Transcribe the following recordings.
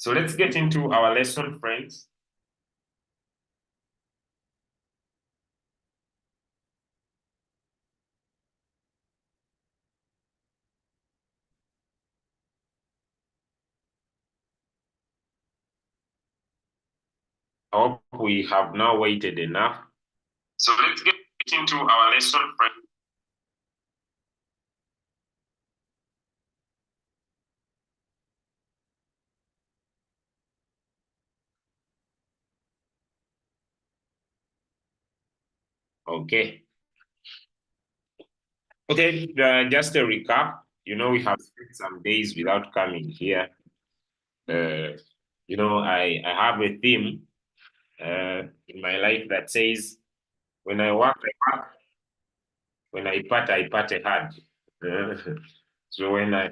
So let's get into our lesson, friends. I hope we have now waited enough. So let's get into our lesson, friends. Okay. Okay, just a recap. We have spent some days without coming here. Uh, I have a theme in my life that says, when I work, I work. When I party hard. Uh, so when I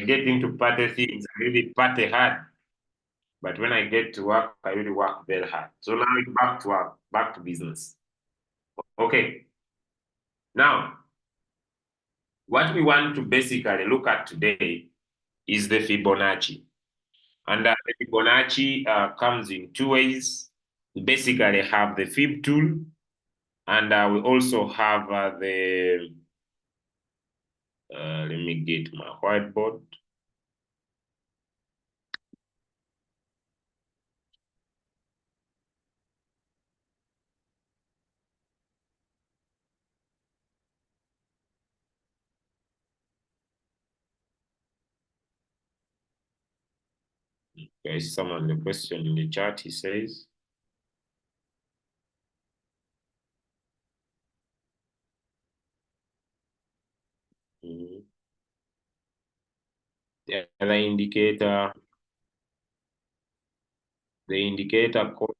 get into party things, I really party hard. But when I get to work, I really work very hard. So now it's back to work, back to business. Okay. Now, what we want to basically look at today is the Fibonacci. And the Fibonacci comes in two ways. We basically have the Fib tool, and we also have let me get my whiteboard. There is someone the question in the chat, he says. Mhm. The indicator called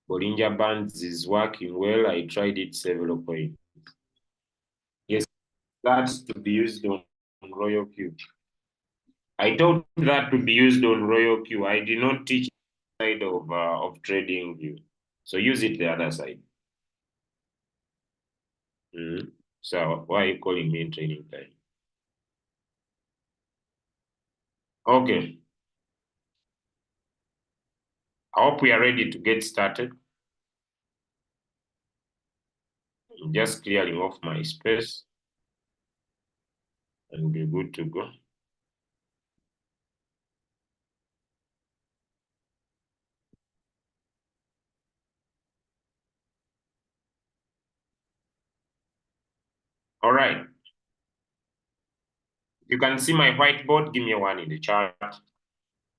Bollinger Bands is working well. I tried it several points. Yes, that's to be used on Royal Q. I taught that to be used on Royal Q. I did not teach side of trading view. So use it the other side. Mhm. So why are you calling me in training time? Okay. I hope we are ready to get started. I'm just clearing off my space and be good to go. All right. You can see my whiteboard. Give me a one in the chat.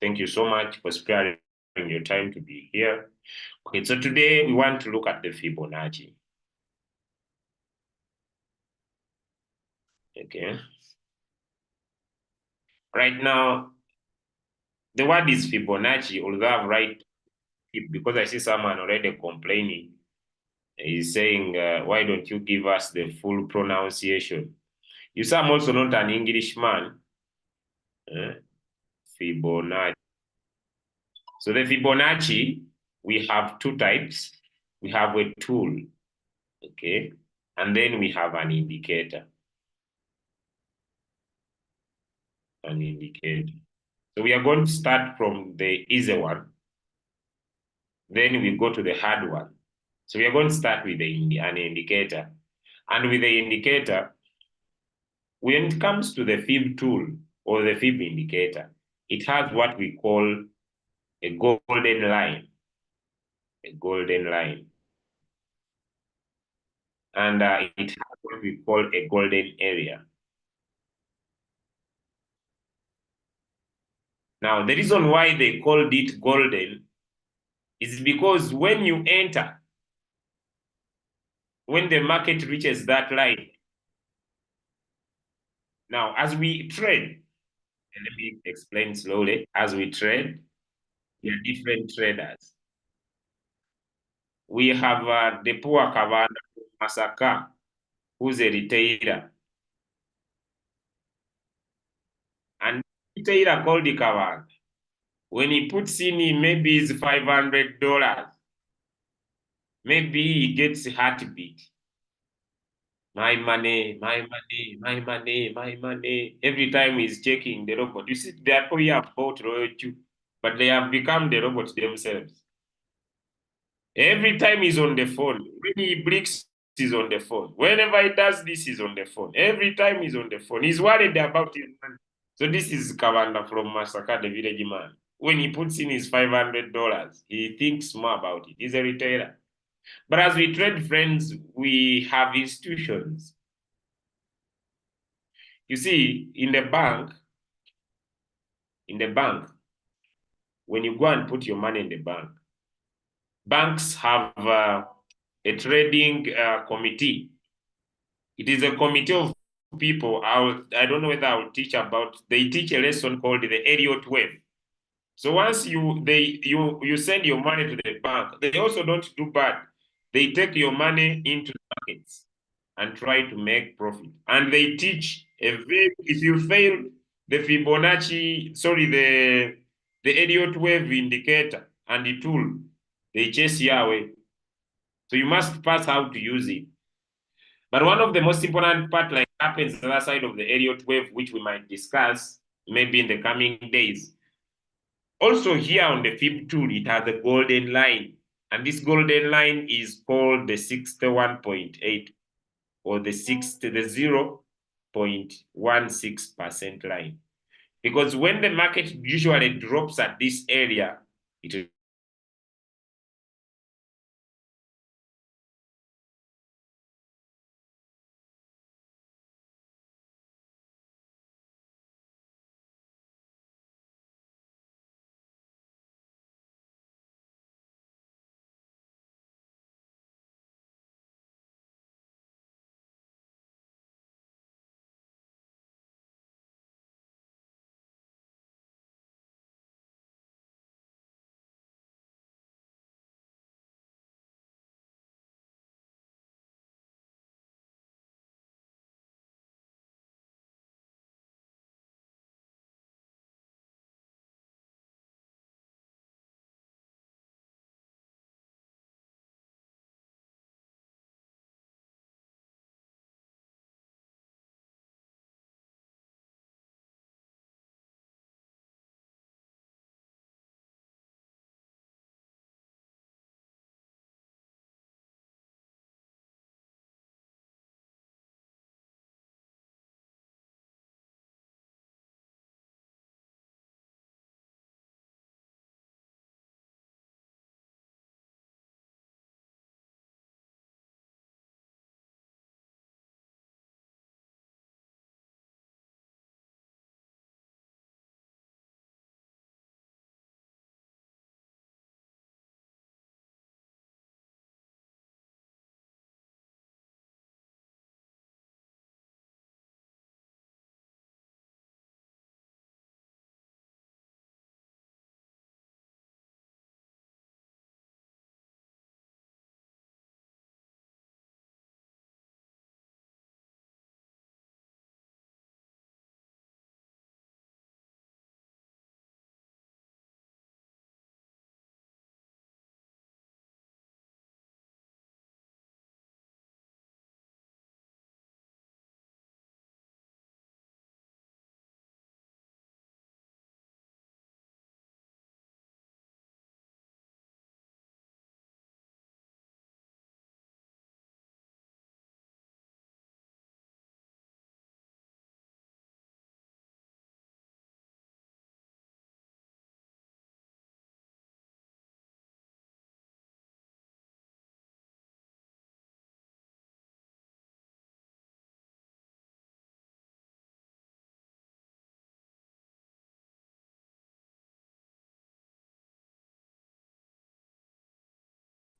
Thank you so much for sparing your time to be here. Okay, so today we want to look at the Fibonacci. Okay. Right now, the word is Fibonacci, although I've write it because I see someone already complaining. He's saying, why don't you give us the full pronunciation? You see, I'm also not an Englishman. Fibonacci. So the Fibonacci, we have two types. We have a tool, okay? And then we have an indicator. An indicator. So we are going to start from the easy one. Then we go to the hard one. So we are going to start with an indicator. And with the indicator, when it comes to the fib tool or the fib indicator, it has what we call a golden line. A golden line. And it has what we call a golden area. Now, the reason why they called it golden is because when you enter, when the market reaches that line, now as we trade, and let me explain slowly, as we trade, we are different traders. We have the poor Kavanda Masaka, who's a retailer. And retailer called the Kavanda. When he puts in maybe it's $500, maybe he gets heartbeat. My money, my money, my money, my money. Every time he's checking the robot. You see, they are probably have bought Royal too, but they have become the robots themselves. Every time he's on the phone, when he blinks, he's on the phone. Whenever he does this, he's on the phone. Every time he's on the phone, he's worried about his money. So this is Kawanda from Masaka, the village man. When he puts in his $500, he thinks more about it. He's a retailer. But as we trade friends, we have institutions. You see, in the bank, when you go and put your money in the bank, banks have a trading committee. It is a committee of people. I don't know whether I'll teach about. They teach a lesson called the Elliott wave. So once you send your money to the bank, they also don't do bad. They take your money into the markets and try to make profit. And they teach if you fail the Fibonacci, sorry, the Elliott wave indicator and the tool, they chase you away. So you must pass how to use it. But one of the most important part like happens on the other side of the Elliott wave, which we might discuss maybe in the coming days. Also here on the Fib tool, it has a golden line. And this golden line is called the 61.8 or the 0.16% line. Because when the market usually drops at this area, it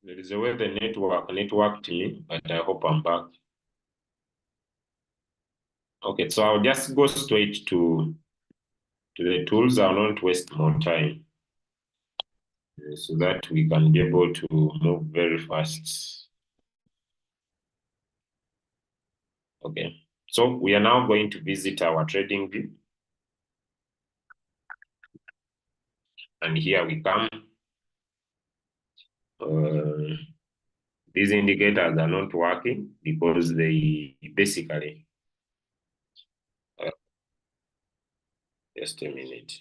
there is a way the networked me, but I hope I'm back. Okay, so I'll just go straight to the tools. I'll not waste more time so that we can be able to move very fast. Okay, so we are now going to visit our trading view. And here we come. Uh, These indicators are not working because they basically, uh, just a minute.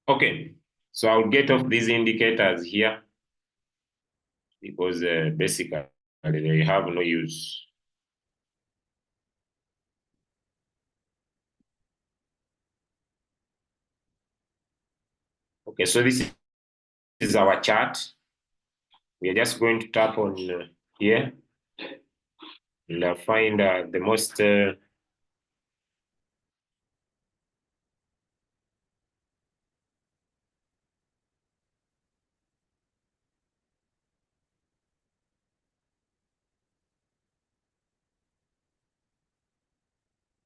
Okay, so I'll get off these indicators here because basically they have no use. Okay, so this is our chart. We are just going to tap on here and find the most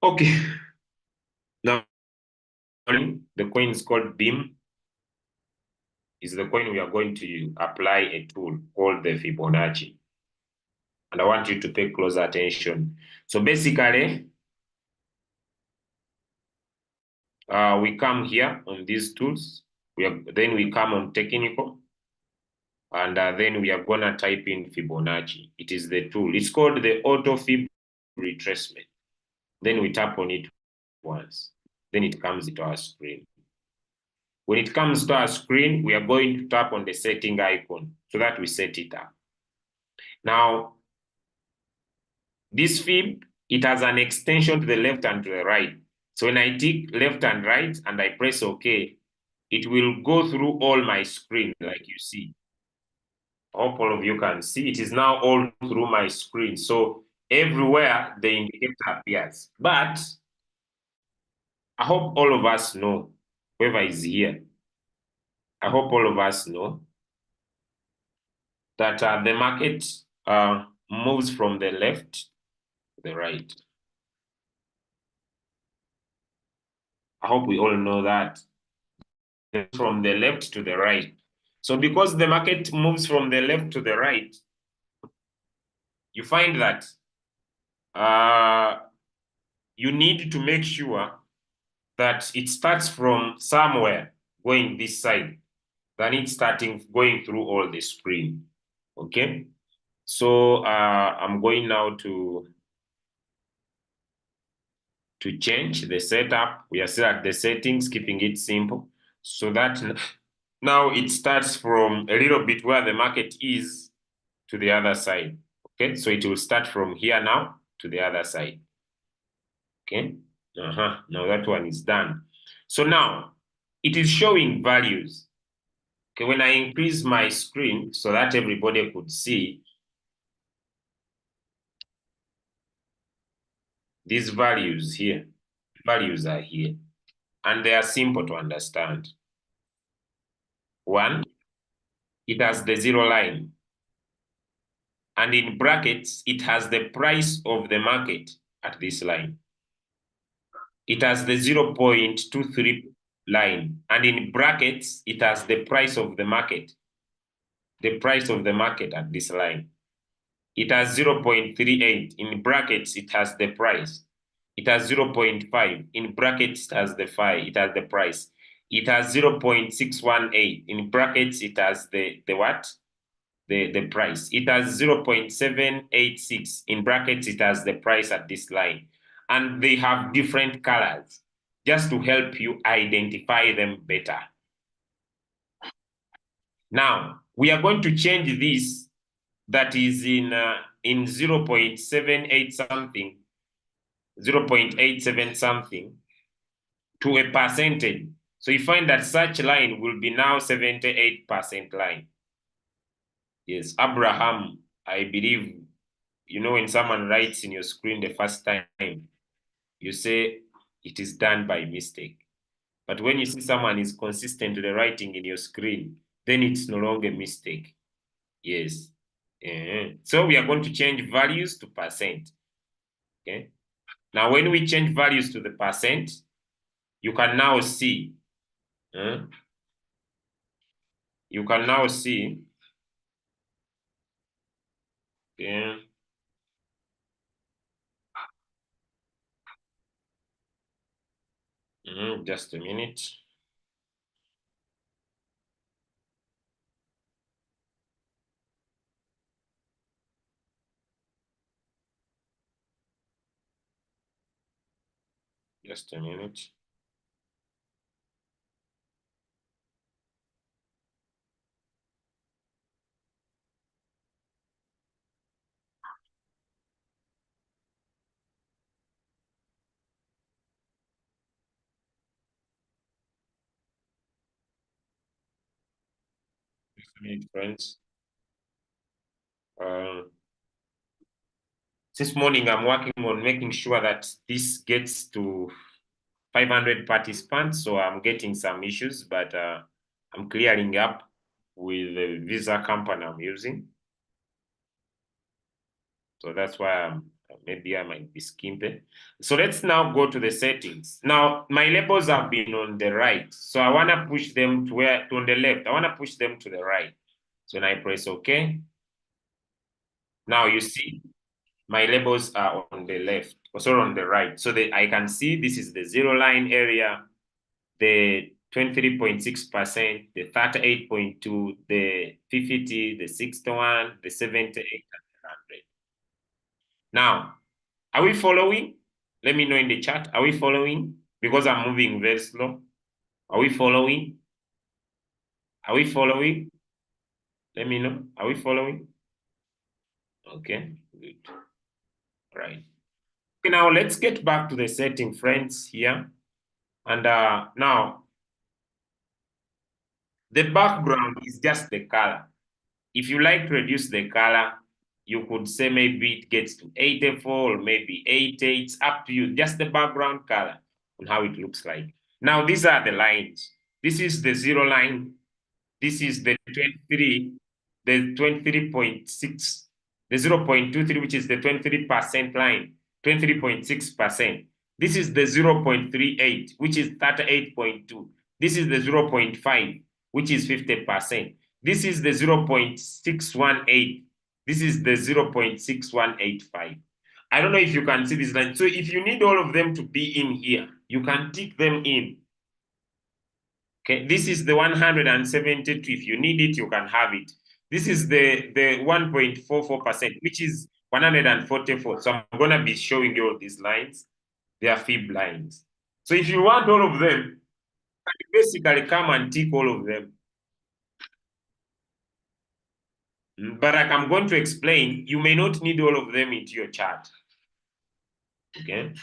okay. Now the coin is called BEAM. Is the coin we are going to apply a tool called the Fibonacci. And I want you to pay close attention. So basically, we come here on these tools. Then we come on technical, and then we are gonna type in Fibonacci. It is the tool. It's called the auto fib retracement. Then we tap on it once. Then it comes to our screen. When it comes to our screen, we are going to tap on the setting icon so that we set it up. Now, this fib, it has an extension to the left and to the right. So when I tick left and right and I press OK, it will go through all my screen like you see. I hope all of you can see. It is now all through my screen. So everywhere the indicator appears. But I hope all of us know, whoever is here, I hope all of us know that the market moves from the left to the right. I hope we all know that. From the left to the right. So because the market moves from the left to the right, you find that you need to make sure that it starts from somewhere going this side, than it starting going through all the screen. Okay. So I'm going now to change the setup. We are still at the settings, keeping it simple, so that now it starts from a little bit where the market is to the other side. Okay, so it will start from here now to the other side. Okay, now that one is done. So now it is showing values. Okay, when I increase my screen so that everybody could see, these values here, values are here, and they are simple to understand. One, it has the zero line, and in brackets, it has the price of the market at this line. It has the 0.23 line, and in brackets, it has the price of the market at this line. It has 0.38, in brackets, it has the price. It has 0.5, in brackets, it has the price. It has 0.618, in brackets, it has the what? The price. It has 0.786, in brackets, it has the price at this line. And they have different colors just to help you identify them better. Now, we are going to change this that is in 0.78 something, 0.87 something to a percentage. So you find that such line will be now 78% line. Yes, Abraham, I believe, you know, when someone writes in your screen the first time, you say it is done by mistake. But when you see someone is consistent to the writing in your screen, then it's no longer a mistake. Yes. So we are going to change values to percent. Okay. Now, when we change values to the percent, you can now see. You can now see. Okay. Just a minute. Just a minute. Just a minute, friends. Uh, since morning, I'm working on making sure that this gets to 500 participants. So I'm getting some issues, but I'm clearing up with the visa company I'm using. So that's why maybe I might be skimping. So let's now go to the settings. Now my labels have been on the right. So I want to push them to where to on the left. I want to push them to the right. So when I press OK, now you see my labels are on the left, or sorry, on the right. So that I can see this is the zero line area, the 23.6%, the 38.2, the 50, the 61, the 78, and the 100. Now, are we following? Let me know in the chat. Are we following? Because I'm moving very slow. Are we following? Are we following? Let me know. Are we following? Okay, good. Right. Okay, now let's get back to the setting, friends, here. And now, the background is just the color. If you like to reduce the color, you could say maybe it gets to 84 or maybe 88. It's up to you. Just the background color and how it looks like. Now, these are the lines. This is the zero line. This is the 23, the 23.6, the 0.23, which is the 23% line, 23.6%. This is the 0.38, which is 38.2. This is the 0.5, which is 50%. This is the 0.618. This is the 0.6185. I don't know if you can see this line. So if you need all of them to be in here, you can tick them in. Okay, this is the 172. If you need it, you can have it. This is the 1.44%, which is 144. So I'm gonna be showing you all these lines. They are fib lines. So if you want all of them, you basically come and tick all of them. But like I'm going to explain, you may not need all of them into your chart. Okay.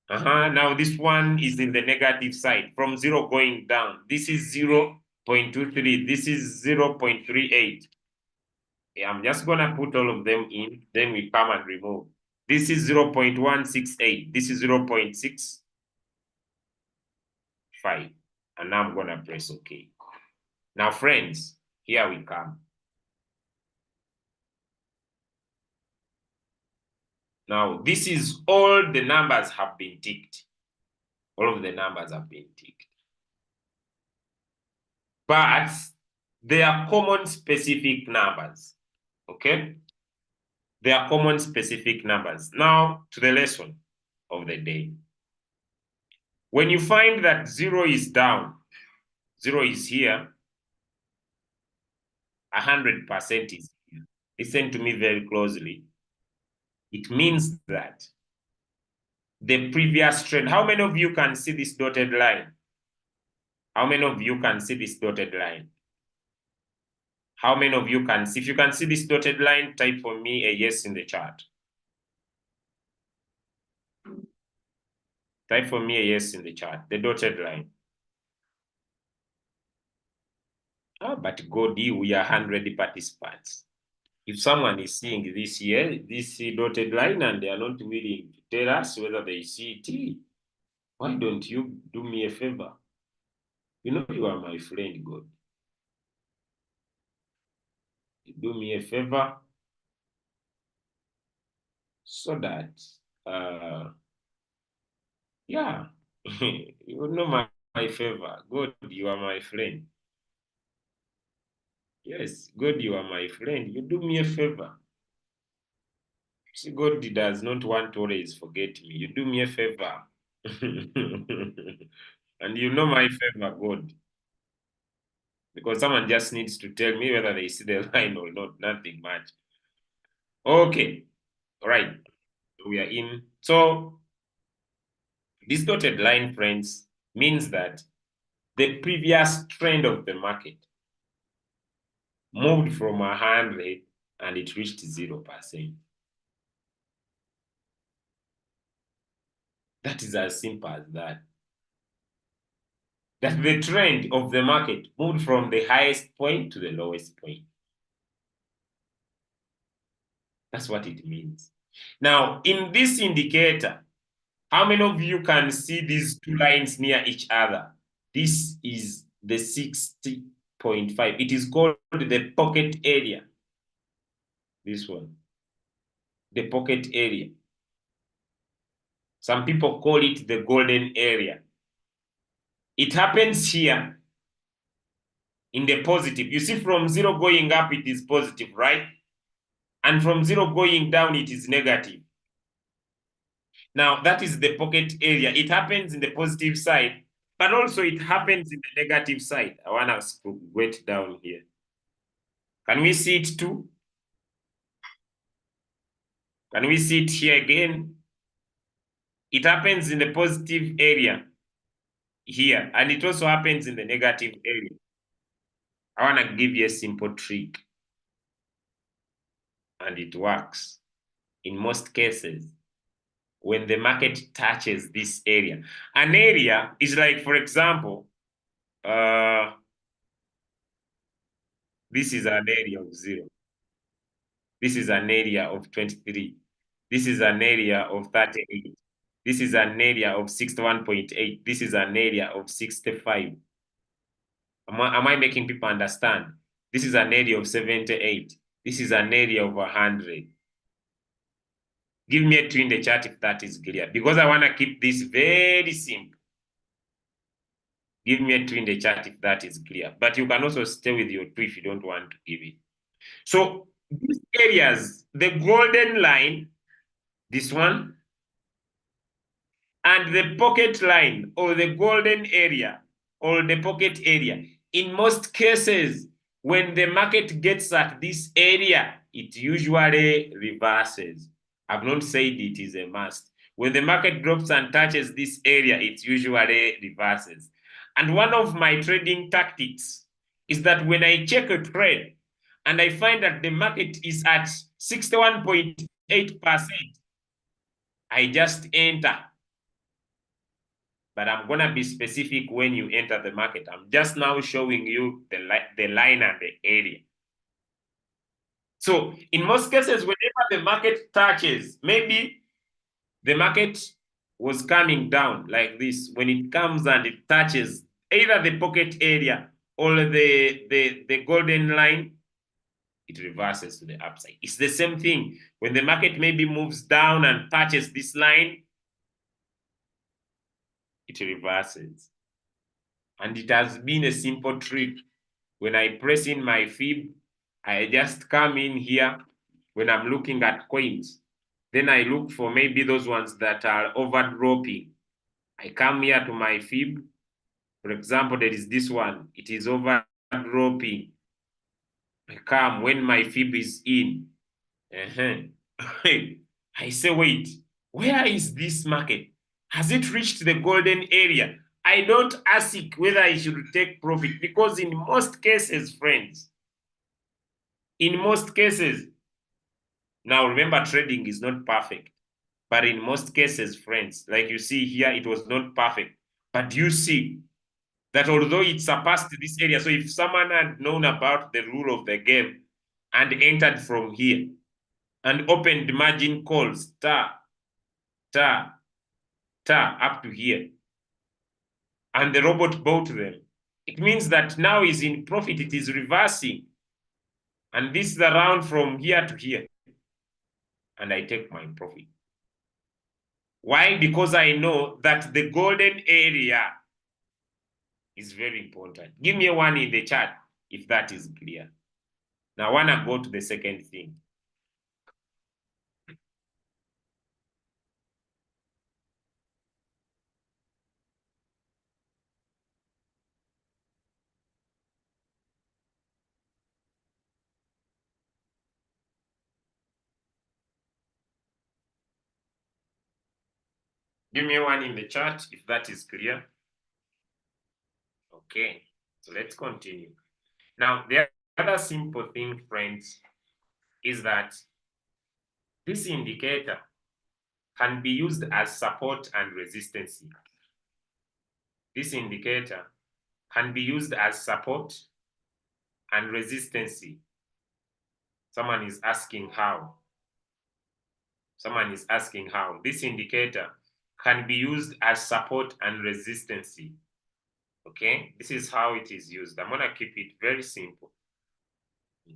Now this one is in the negative side from zero going down. This is 0.23. This is 0.38. Yeah, I'm just gonna put all of them in, then we come and remove. This is 0.168. This is 0.65. And now I'm gonna press OK. Now, friends, here we come. Now, this is all the numbers have been ticked. All of the numbers have been ticked. But they are common specific numbers. Okay? They are common specific numbers. Now, to the lesson of the day. When you find that 0 is down, 0 is here, 100% is here. Listen to me very closely. It means that the previous trend, how many of you can see this dotted line? How many of you can see this dotted line? How many of you can see? If you can see this dotted line, type for me a yes in the chat. Type for me a yes in the chat, the dotted line. But God, we are 100 participants. If someone is seeing this here, this dotted line, and they are not willing to tell us whether they see it, why don't you do me a favor? You know you are my friend, God. do me a favor so that yeah, you know my favor. God, you are my friend. Yes, God, you are my friend. You do me a favor. See, God does not want to always forget me. You do me a favor. And you know my favor, God. Because someone just needs to tell me whether they see the line or not. Nothing much. Okay. All right. We are in. So this dotted line, friends, means that the previous trend of the market moved from 100 and it reached 0%. That is as simple as that. That the trend of the market moved from the highest point to the lowest point. That's what it means. Now, in this indicator, how many of you can see these two lines near each other? This is the 60.5. It is called the pocket area. This one, the pocket area. Some people call it the golden area. It happens here in the positive. You see, from zero going up, it is positive, right? And from zero going down, it is negative. Now, that is the pocket area. It happens in the positive side, but also it happens in the negative side. I want us to wait down here. Can we see it too? Can we see it here again? It happens in the positive area here, and it also happens in the negative area. I want to give you a simple trick, and it works in most cases when the market touches this area. An area is like, for example, this is an area of 0. This is an area of 23. This is an area of 38. This is an area of 61.8. This is an area of 65. Am I making people understand? This is an area of 78. This is an area of 100. Give me a 2 in the chat if that is clear, because I want to keep this very simple. Give me a 2 in the chat if that is clear. But you can also stay with your 2 if you don't want to give it. So these areas, the golden line, this one, and the pocket line or the golden area or the pocket area, in most cases, when the market gets at this area, it usually reverses. I've not said it is a must. When the market drops and touches this area, it usually reverses. And one of my trading tactics is that when I check a trade and I find that the market is at 61.8%, I just enter. But I'm going to be specific when you enter the market. I'm just now showing you the line and the area. So in most cases, whenever the market touches, maybe the market was coming down like this. When it comes and it touches either the pocket area or the golden line, it reverses to the upside. It's the same thing. When the market maybe moves down and touches this line, it reverses. And it has been a simple trick. When I press in my fib, I just come in here when I'm looking at coins. Then I look for maybe those ones that are overdropping. I come here to my fib. For example, there is this one. It is overdropping. I come when my fib is in. I say, wait, where is this market? Has it reached the golden area? I don't ask whether I should take profit, because in most cases, friends, in most cases, now remember, trading is not perfect, but in most cases, friends, like you see here, it was not perfect. But you see that although it surpassed this area, so if someone had known about the rule of the game and entered from here and opened margin calls, ta, up to here, and the robot bought them, it means that now is in profit, it is reversing. And this is the round from here to here. And I take my profit. Why? Because I know that the golden area is very important. Give me a one in the chat if that is clear. Now I want to go to the second thing. Give me one in the chat if that is clear. Okay, so let's continue. Now, the other simple thing, friends, is that this indicator can be used as support and resistance. This indicator can be used as support and resistance. Someone is asking how. Someone is asking how. This indicator can be used as support and resistance. Okay, this is how it is used. I'm gonna keep it very simple.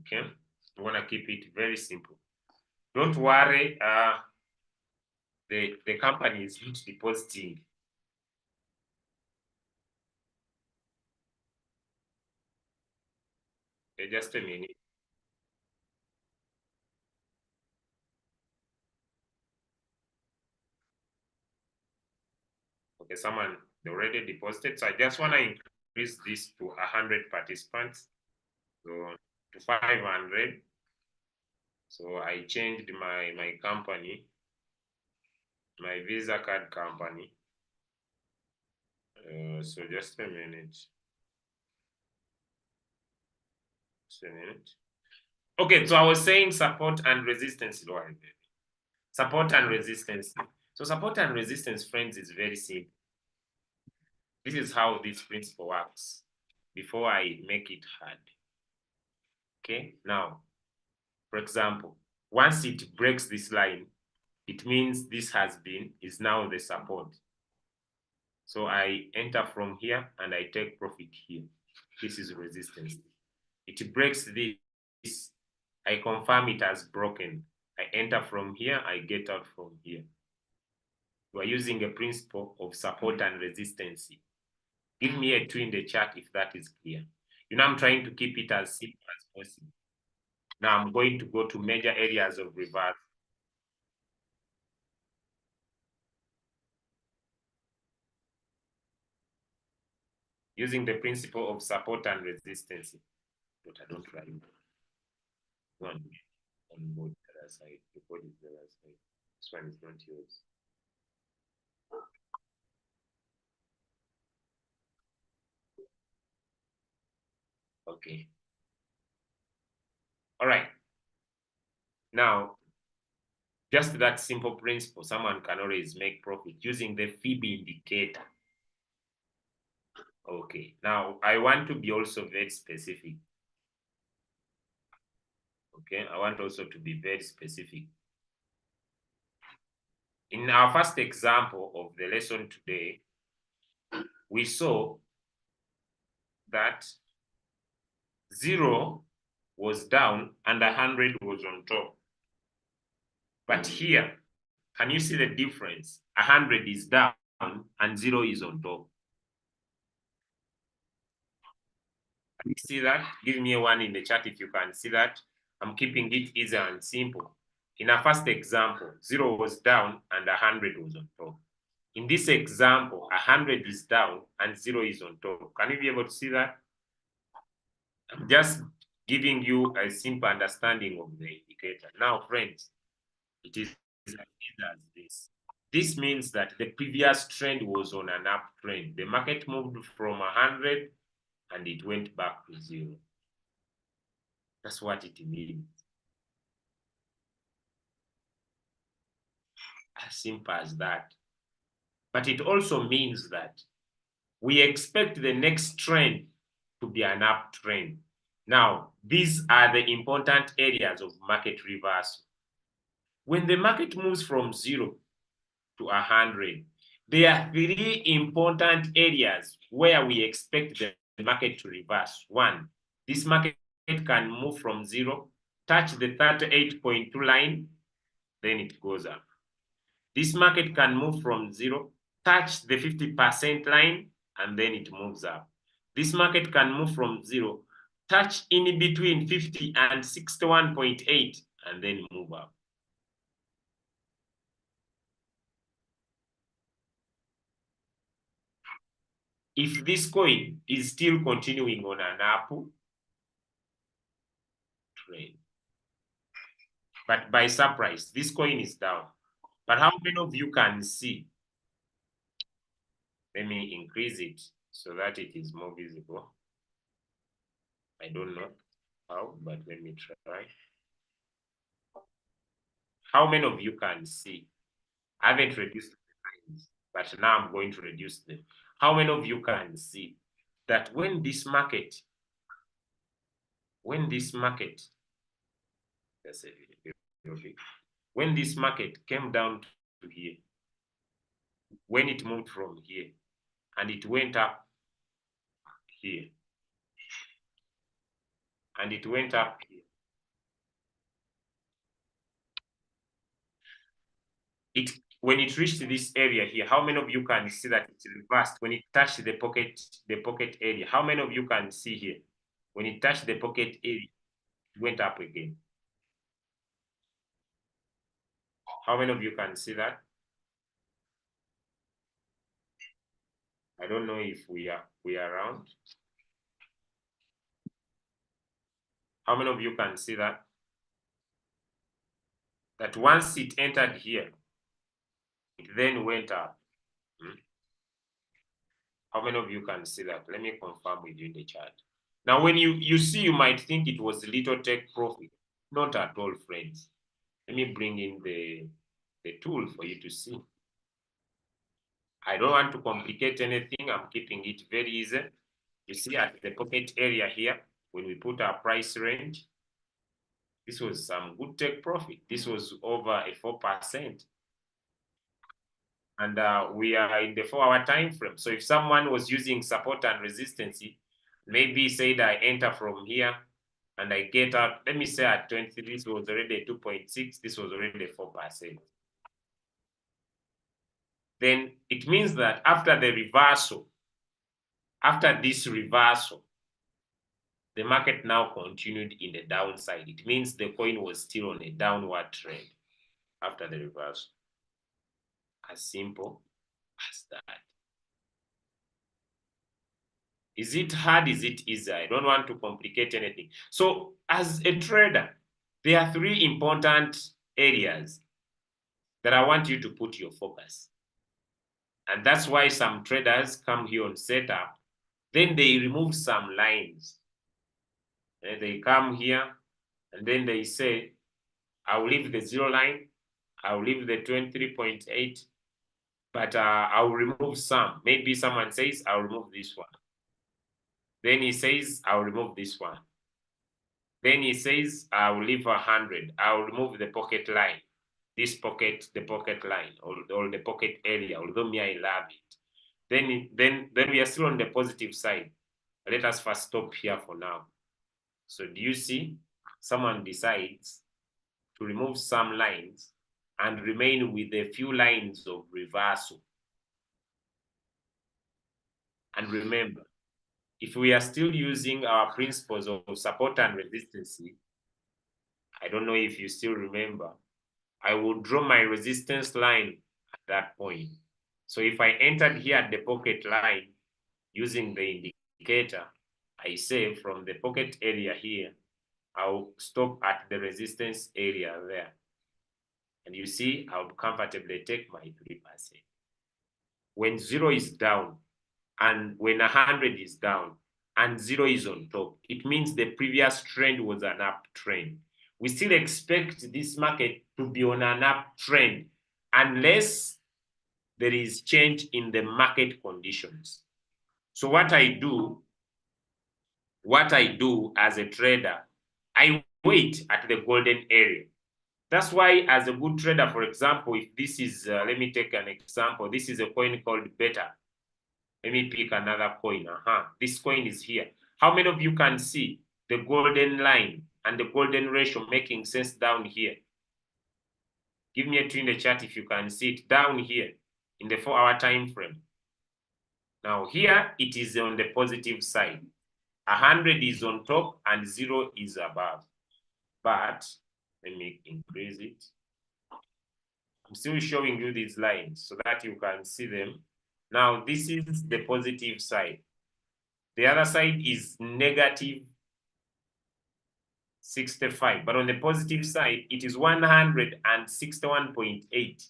Okay, I'm gonna keep it very simple. Don't worry, the company is not depositing. Okay, just a minute. Okay, someone already deposited. So I just want to increase this to 100 participants. So to 500. So I changed my company, my Visa card company. So just a minute. Just a minute. Okay, so I was saying support and resistance. Support and resistance. So support and resistance, friends, is very simple. This is how this principle works before I make it hard. Okay, now, for example, once it breaks this line, it means this is now the support. So I enter from here and I take profit here. This is resistance. It breaks this. I confirm it has broken. I enter from here, I get out from here. We're using a principle of support and resistance. Give me a 2 in the chat if that is clear. You know, I'm trying to keep it as simple as possible. Now I'm going to go to major areas of reverse. Using the principle of support and resistance. But I don't write one on both the other side. The board is the other side. This one is not yours. Okay. All right. Now, just that simple principle, someone can always make profit using the Fib indicator. Okay. Now, I want to be also very specific. Okay. I want also to be very specific. In our first example of the lesson today, we saw that 0 was down and 100 was on top. But here, can you see the difference? 100 is down and 0 is on top. Can you see that? Give me a one in the chat if you can see that. I'm keeping it easy and simple. In our first example, 0 was down and 100 was on top. In this example, 100 is down and 0 is on top. Can you be able to see that? I'm just giving you a simple understanding of the indicator. Now, friends, it is as this. This means that the previous trend was on an uptrend. The market moved from 100 and it went back to 0. That's what it means. As simple as that. But it also means that we expect the next trend to be an uptrend. Now, these are the important areas of market reversal. When the market moves from 0 to 100, there are 3 important areas where we expect the market to reverse. One, this market can move from 0, touch the 38.2 line, then it goes up. This market can move from 0, touch the 50% line, and then it moves up. This market can move from 0, touch in between 50 and 61.8, and then move up. If this coin is still continuing on an up trend, but by surprise, this coin is down. But how many of you can see? Let me increase it so that it is more visible. I don't know how, but let me try. How many of you can see? I haven't reduced the lines, but now I'm going to reduce them. How many of you can see that when this market, when this market came down to here, when it moved from here and it went up here, and it went up here, when it reached this area here, how many of you can see that it reversed when it touched the pocket area? How many of you can see here? When it touched the pocket area, it went up again. How many of you can see that? I don't know if we are around. How many of you can see that? That once it entered here, it then went up. How many of you can see that? Let me confirm with you in the chat. Now, when you see, you might think it was little take profit. Not at all, friends. Let me bring in the tool for you to see. I don't want to complicate anything. I'm keeping it very easy. You see at the pocket area here, when we put our price range, this was some good take profit. This was over a 4%. And we are in the 4-hour time frame. So if someone was using support and resistance, maybe say that I enter from here and I get out, let me say at 23, this was already 2.6, this was already 4%. Then it means that after the reversal, after this reversal, the market now continued in the downside. It means the coin was still on a downward trend after the reversal. As simple as that. Is it hard? Is it easy? I don't want to complicate anything. So as a trader, there are 3 important areas that I want you to put your focus. And that's why some traders come here on setup, then they remove some lines. And they come here and then they say, I'll leave the 0 line, I'll leave the 23.8, but I'll remove some. Maybe someone says, I'll remove this one. Then he says, I'll remove this one. Then he says, I'll leave 100. I'll remove the pocket line. This pocket, the pocket line, or the pocket area, although me, I love it. Then we are still on the positive side. Let us first stop here for now. So do you see? Someone decides to remove some lines and remain with a few lines of reversal. And remember, if we are still using our principles of support and resistance, I don't know if you still remember, I will draw my resistance line at that point. So if I entered here at the pocket line using the indicator, I say from the pocket area here, I'll stop at the resistance area there. And you see, I'll comfortably take my 3%. When 0 is down, and when 100 is down, and 0 is on top, it means the previous trend was an uptrend. We still expect this market to be on an uptrend unless there is change in the market conditions. So what I do as a trader, I wait at the golden area. That's why as a good trader, for example, if this is, let me take an example. This is a coin called Beta. Let me pick another coin. This coin is here. How many of you can see the golden line and the golden ratio making sense down here? Give me a 2 in the chat if you can see it down here in the 4-hour time frame. Now here it is on the positive side. 100 is on top and 0 is above. But let me increase it. I'm still showing you these lines so that you can see them. Now this is the positive side. The other side is negative 65, but on the positive side, it is 161.8.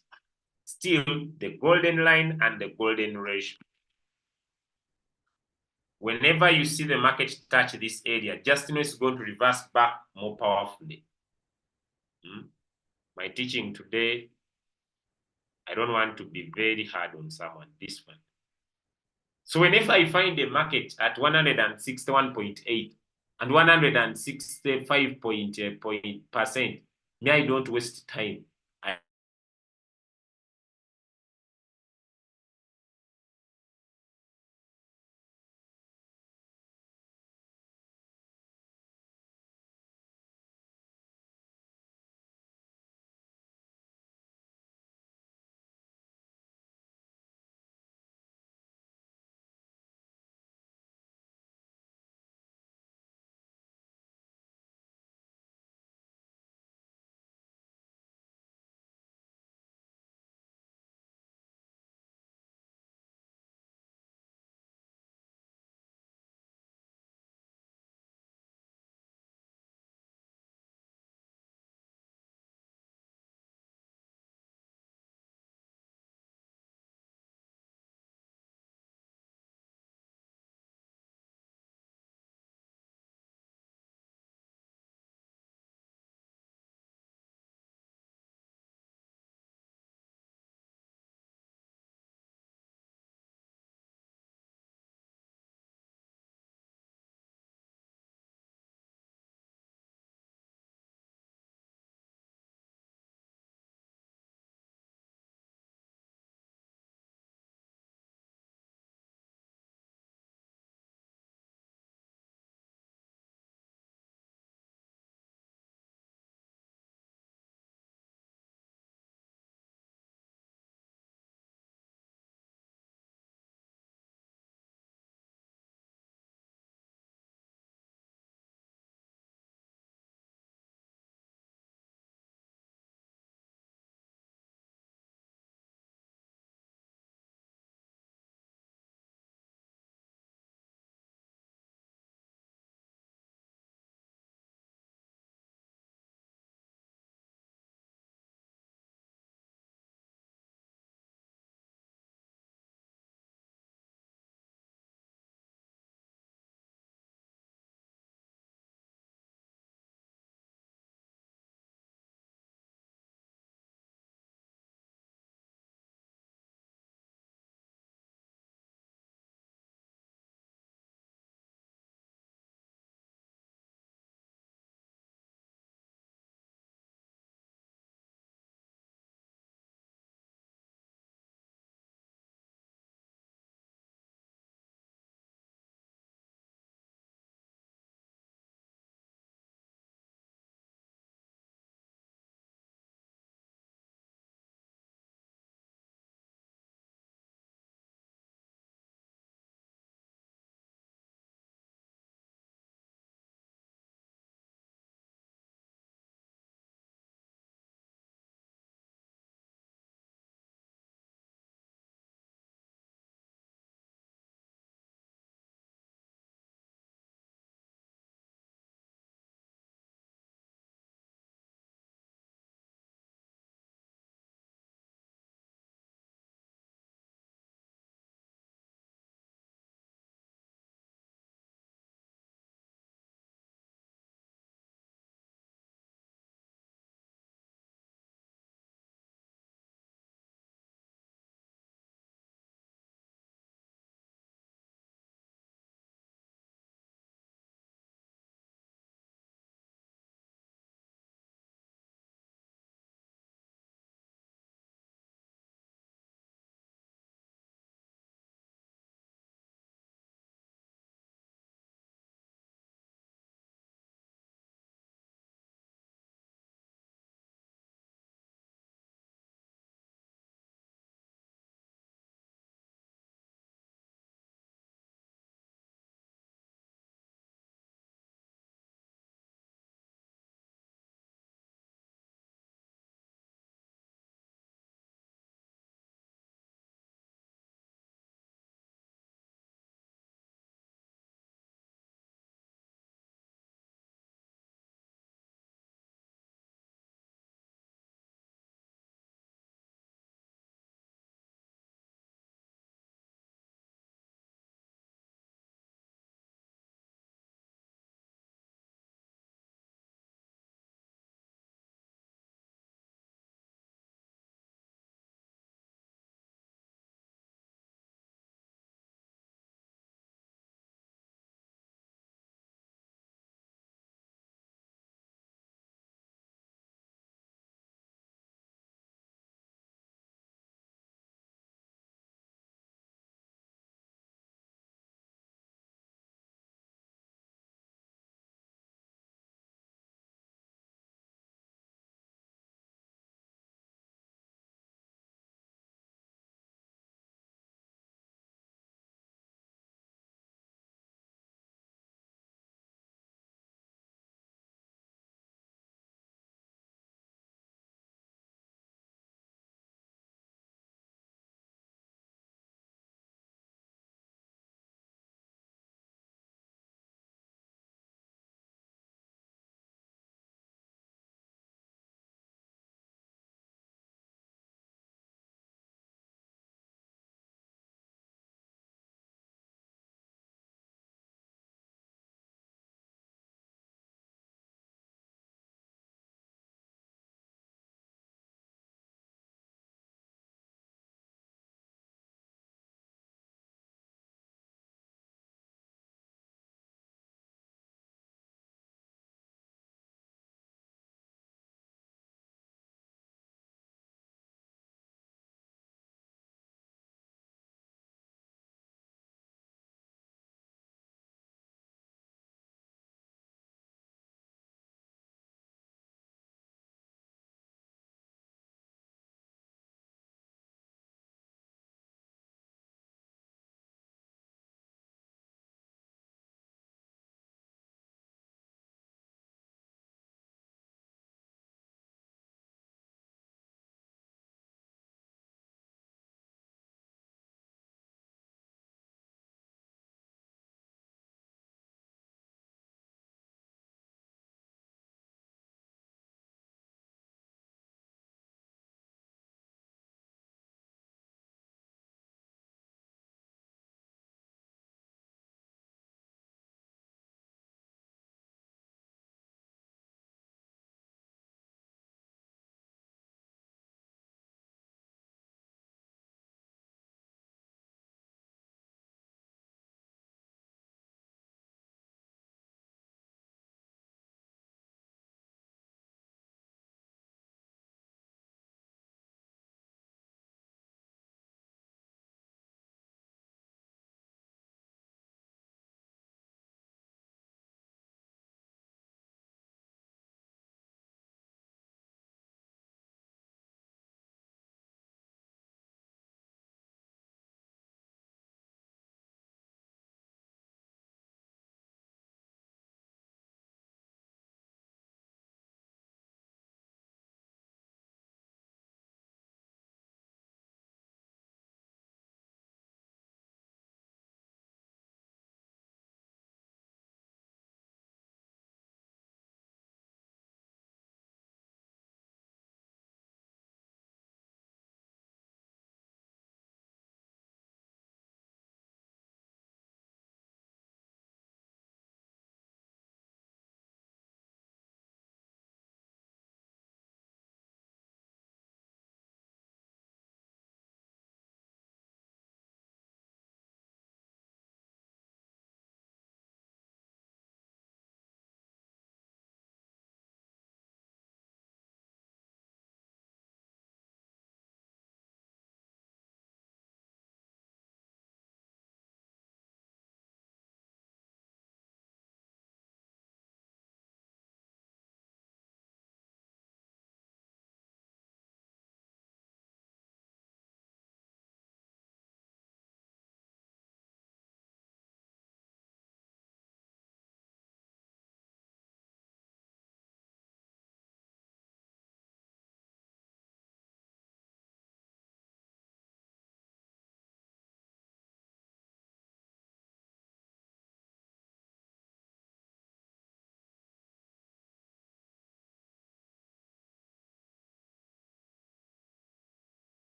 Still the golden line and the golden ratio. Whenever you see the market touch this area, just know it's going to reverse back more powerfully. My teaching today, I don't want to be very hard on someone, this one. So whenever I find the market at 161.8 and 165%, me, I don't waste time.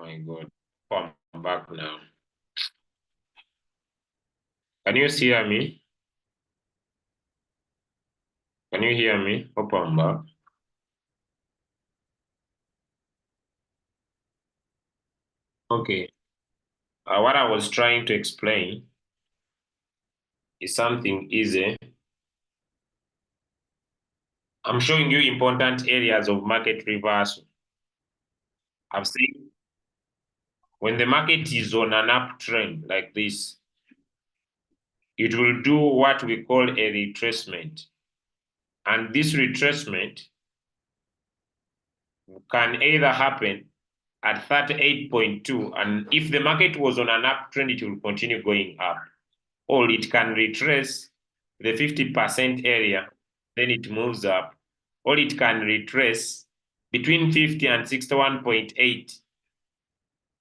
my God. Oh, I'm back now. Can you hear me? Can you hear me? Hope I'm back. Okay. What I was trying to explain is something easy. I'm showing you important areas of market reversal. I've seen when the market is on an uptrend like this, it will do what we call a retracement. And this retracement can either happen at 38.2, and if the market was on an uptrend, it will continue going up, or it can retrace the 50% area, then it moves up, or it can retrace between 50 and 61.8,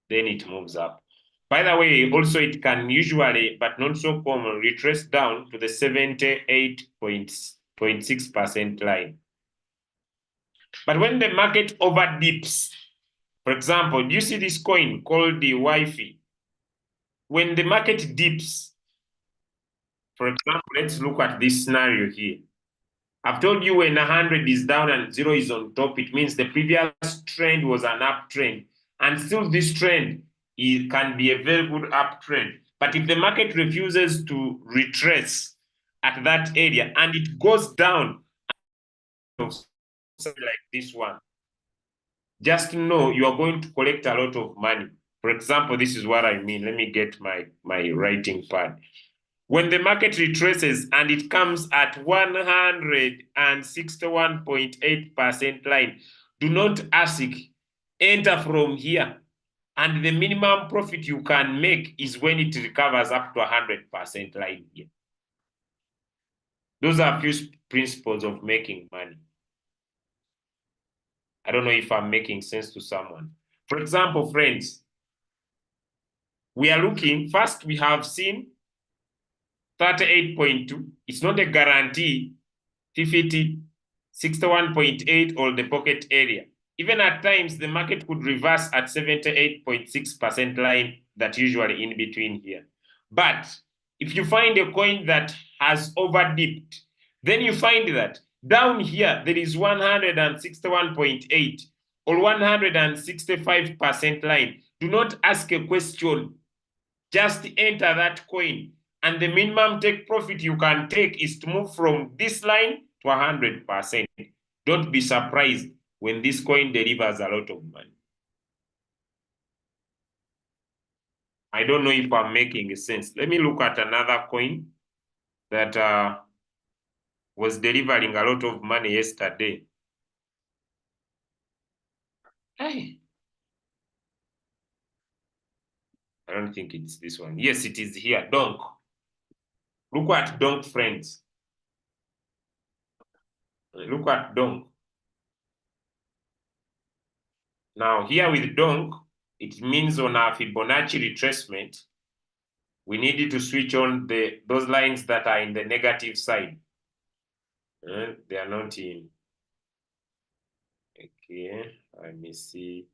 then it moves up. By the way, also it can usually, but not so common, retrace down to the 78.6% line. But when the market over dips, for example, do you see this coin called the Wi-Fi? When the market dips, for example, let's look at this scenario here. I've told you when 100 is down and 0 is on top, it means the previous trend was an uptrend. And still this trend can be a very good uptrend. But if the market refuses to retrace at that area and it goes down, something like this one, just know you are going to collect a lot of money. For example, this is what I mean. Let me get my writing pad. When the market retraces and it comes at 161.8% line, do not ask, enter from here. And the minimum profit you can make is when it recovers up to 100% line here. Those are a few principles of making money. I don't know if I'm making sense to someone. For example, friends, we are looking, first we have seen 38.2. It's not a guarantee, 50, 61.8 or the pocket area. Even at times, the market could reverse at 78.6% line that usually in between here. But if you find a coin that has overdipped, then you find that down here, there is 161.8 or 165% line. Do not ask a question. Just enter that coin. And the minimum take profit you can take is to move from this line to 100%. Don't be surprised when this coin delivers a lot of money. I don't know if I'm making sense. Let me look at another coin that was delivering a lot of money yesterday. Hey. I don't think it's this one. Yes, it is here. Donk. Look at Donk, friends. Look at Donk. Now, here with Donk, it means on our Fibonacci retracement, we needed to switch on those lines that are in the negative side. They are not in. Okay, let me see.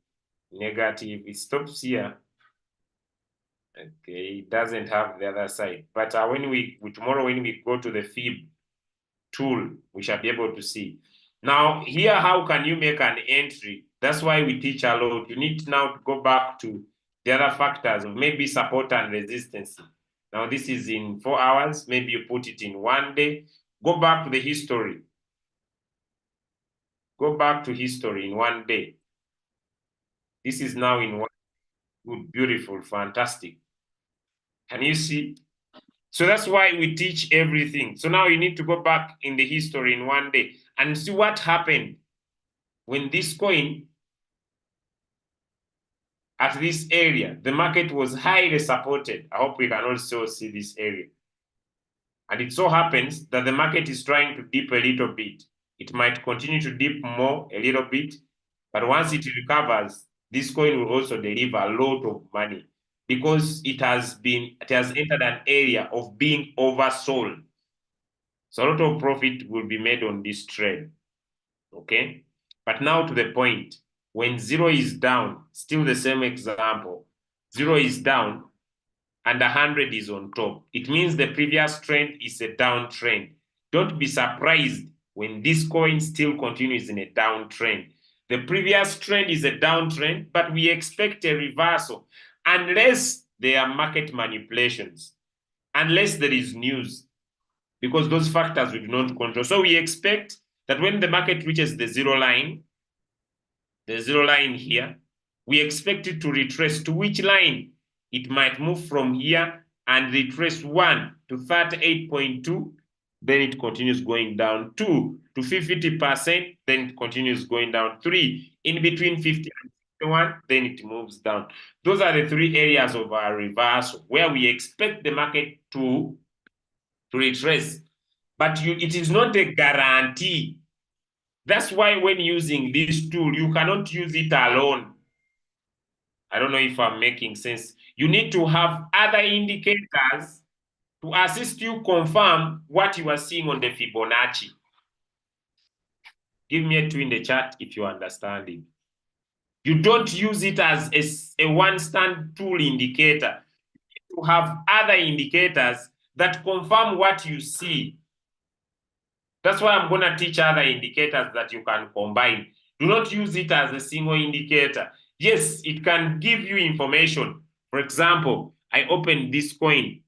Negative, it stops here. Okay, it doesn't have the other side. But tomorrow when we go to the Fib tool, we shall be able to see. Now, here, how can you make an entry? That's why we teach a lot. You need now to go back to the other factors of maybe support and resistance. Now, this is in 4 hours. Maybe you put it in 1 day. Go back to the history. Go back to history in 1 day. This is now in 1. Good, beautiful, fantastic. Can you see? So that's why we teach everything. So now you need to go back in the history in 1 day and see what happened when this coin at this area, the market was highly supported. I hope we can also see this area. And it so happens that the market is trying to dip a little bit. It might continue to dip more a little bit, but once it recovers, this coin will also deliver a lot of money because it has entered an area of being oversold. So a lot of profit will be made on this trade. Okay? But now to the point. when 0 is down, still the same example, 0 is down and 100 is on top. It means the previous trend is a downtrend. Don't be surprised when this coin still continues in a downtrend. The previous trend is a downtrend, but we expect a reversal unless there are market manipulations, unless there is news, because those factors we do not control. So we expect that when the market reaches the zero line here, we expect it to retrace to which line? It might move from here and retrace 1 to 38.2, then it continues going down, 2 to 50%, then it continues going down, 3 in between 50 and 61, then it moves down. Those are the 3 areas of our reversal where we expect the market to retrace. But it is not a guarantee. That's why when using this tool, you cannot use it alone. I don't know if I'm making sense. You need to have other indicators to assist you confirm what you are seeing on the Fibonacci. Give me a 2 in the chat if you understand it. You don't use it as a one-stand tool indicator. You have other indicators that confirm what you see. That's why I'm going to teach other indicators that you can combine. Do not use it as a single indicator. Yes, it can give you information. For example, I open this coin.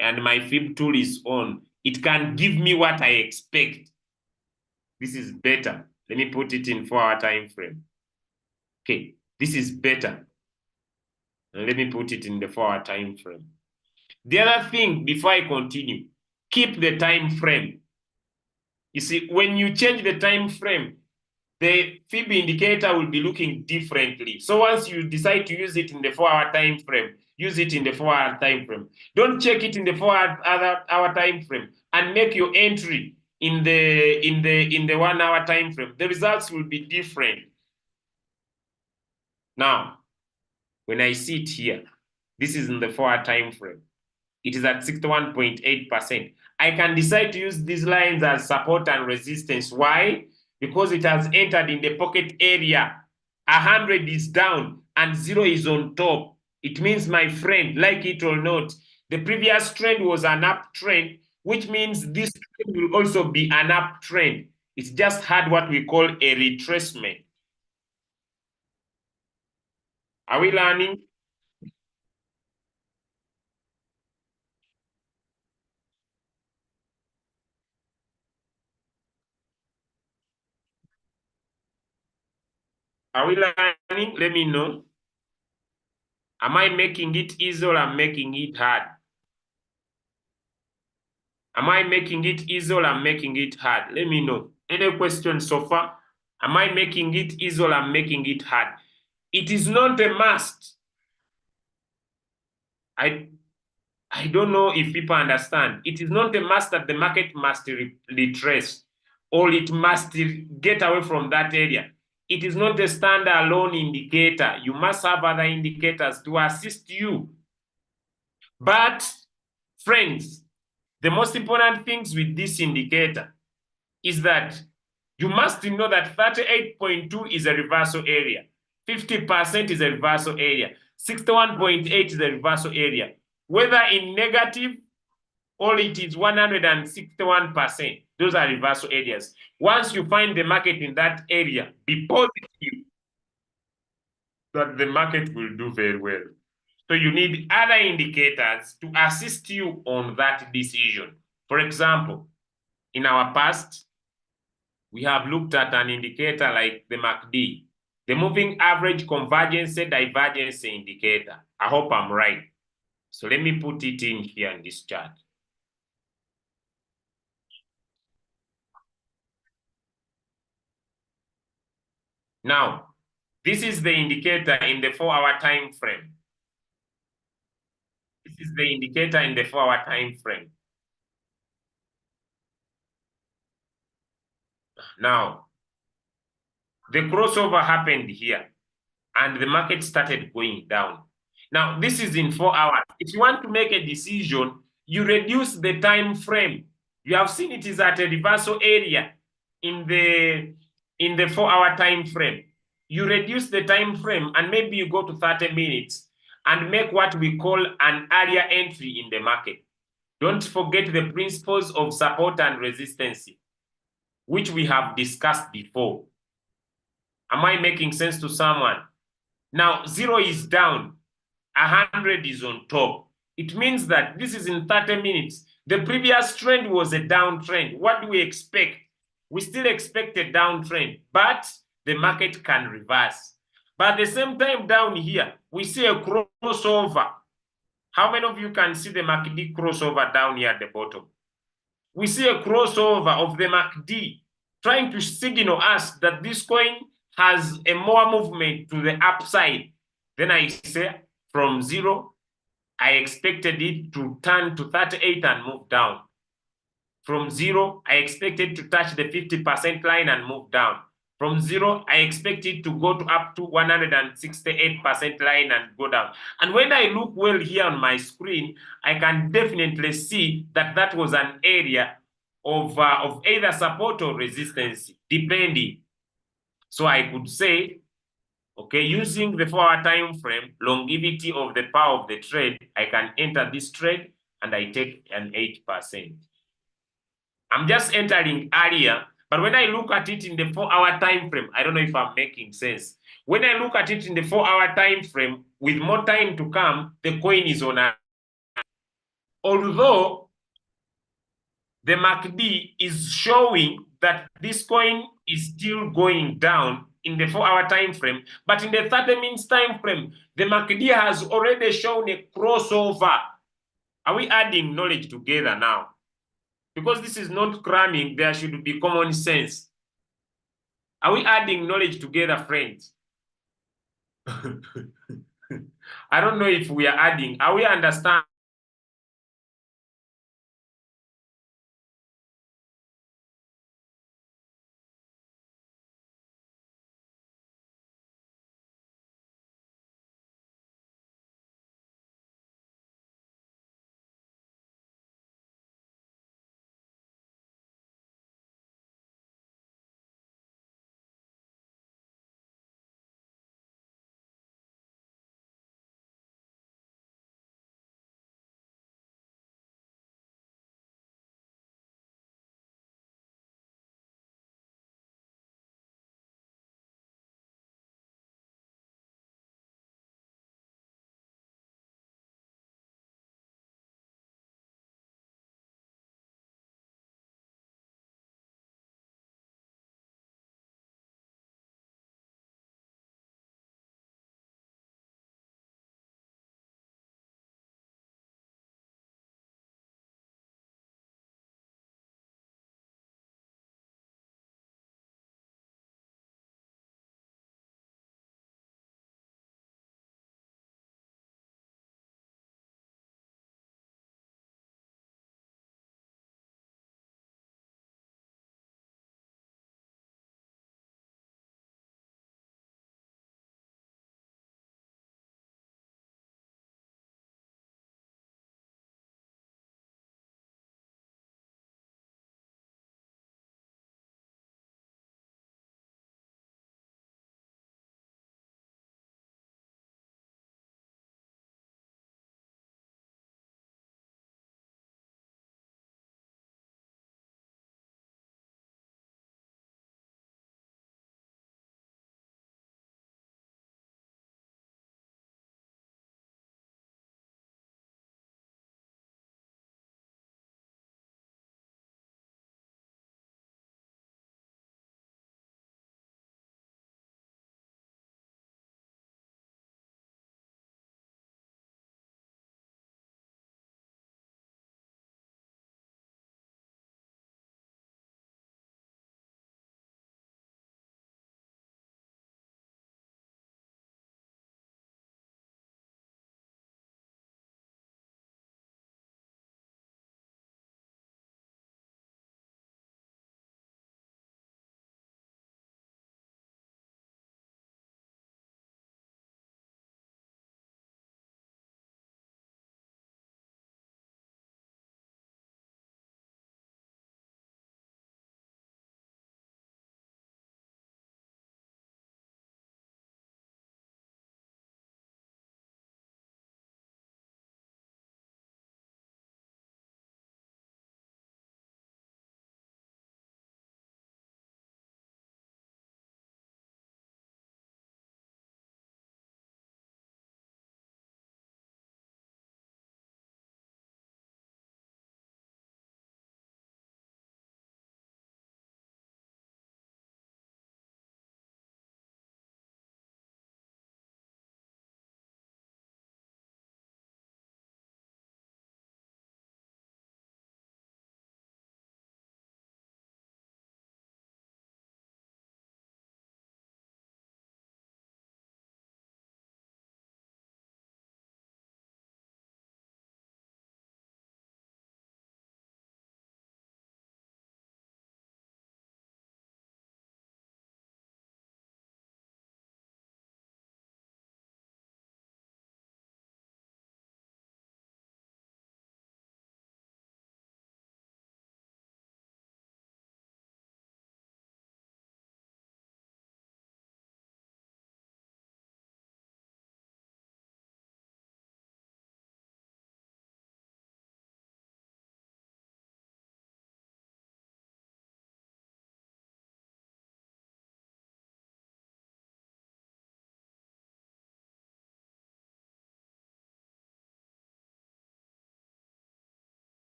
And my Fib tool is on. It can give me what I expect. This is better. Let me put it in 4-hour time frame. Okay, this is better. And let me put it in the 4-hour time frame. The other thing, before I continue, keep the time frame. You see, when you change the time frame, the Fib indicator will be looking differently. So once you decide to use it in the 4-hour time frame, use it in the 4-hour time frame. Don't check it in the 4-hour time frame and make your entry in the 1-hour time frame. The results will be different. Now, when I see it here, this is in the 4-hour time frame. It is at 61.8%. I can decide to use these lines as support and resistance. Why? Because it has entered in the pocket area. 100 is down and 0 is on top. It means, my friend, like it or not, the previous trend was an uptrend, which means this trend will also be an uptrend. It's just had what we call a retracement. Are we learning? Are we learning? Let me know. Am I making it easy or I'm making it hard? Am I making it easy or I'm making it hard? Let me know. Any questions so far? Am I making it easy or I'm making it hard? It is not a must. I don't know if people understand. It is not a must that the market must retrace or it must get away from that area. It is not a standalone indicator. You must have other indicators to assist you. But, friends, the most important things with this indicator is that you must know that 38.2 is a reversal area, 50% is a reversal area, 61.8 is a reversal area. Whether in negative or it is 161%, those are reversal areas. Once you find the market in that area, be positive that the market will do very well. So you need other indicators to assist you on that decision. For example, in our past, we have looked at an indicator like the MACD, the moving average convergence divergence indicator. I hope I'm right. So let me put it in here in this chart. Now, this is the indicator in the 4-hour time frame. This is the indicator in the 4-hour time frame. Now, the crossover happened here and the market started going down. Now, this is in 4 hours. If you want to make a decision, you reduce the time frame. You have seen it is at a reversal area in the 4-hour time frame. You reduce the time frame and maybe you go to 30 minutes and make what we call an area entry in the market. Don't forget the principles of support and resistance, which we have discussed before. Am I making sense to someone? Now, 0 is down, 100 is on top. It means that this is in 30 minutes. The previous trend was a downtrend. What do we expect? We still expect a downtrend, but the market can reverse. But at the same time down here, we see a crossover. How many of you can see the MACD crossover down here at the bottom? We see a crossover of the MACD trying to signal us that this coin has a more movement to the upside. Then I say from 0, I expected it to turn to 38 and move down. From 0, I expected to touch the 50% line and move down. From 0, I expect it to go to up to 168% line and go down. And when I look well here on my screen, I can definitely see that that was an area of either support or resistance, depending. So I could say, okay, using the 4-hour time frame, longevity of the power of the trade, I can enter this trade and I take an 8%. I'm just entering earlier, but when I look at it in the 4-hour time frame, I don't know if I'm making sense. When I look at it in the 4-hour time frame, with more time to come, the coin is on a. Although the MACD is showing that this coin is still going down in the 4-hour time frame, but in the 30 minutes time frame, the MACD has already shown a crossover. Are we adding knowledge together now? Because this is not cramming, there should be common sense. Are we adding knowledge together, friends? I don't know if we are adding. Are we understanding?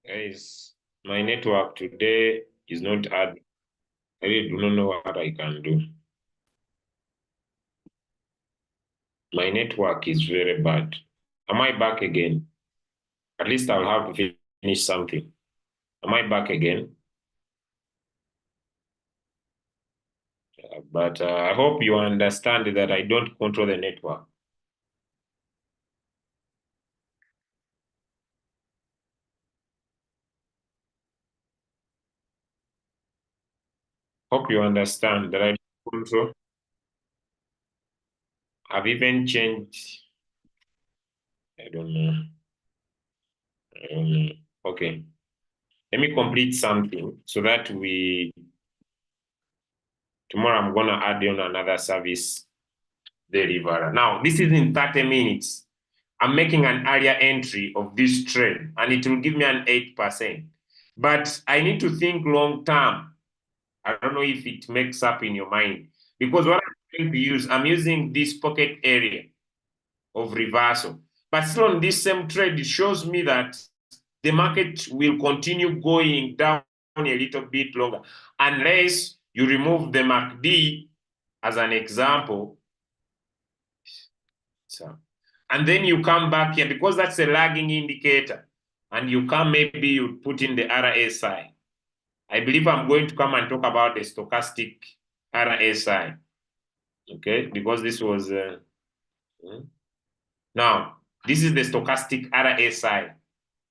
Guys, my network today is not adding. I really do not know what I can do. My network is very bad. Am I back again? At least I'll have to finish something. Am I back again? But I hope you understand that I don't control the network. Hope you understand that I don't control. I've even changed. I don't know. I don't know. Okay. Let me complete something so that tomorrow I'm gonna add on another service deliverer. Now, this is in 30 minutes. I'm making an earlier entry of this trade and it will give me an 8%. But I need to think long term. I don't know if it makes up in your mind because what I'm going to use, I'm using this pocket area of reversal. But still on this same trade, it shows me that the market will continue going down a little bit longer unless you remove the MACD as an example. So, and then you come back here because that's a lagging indicator. And you come, maybe you put in the RSI. I believe I'm going to come and talk about the stochastic RSI. Okay, because this was now this is the stochastic RSI.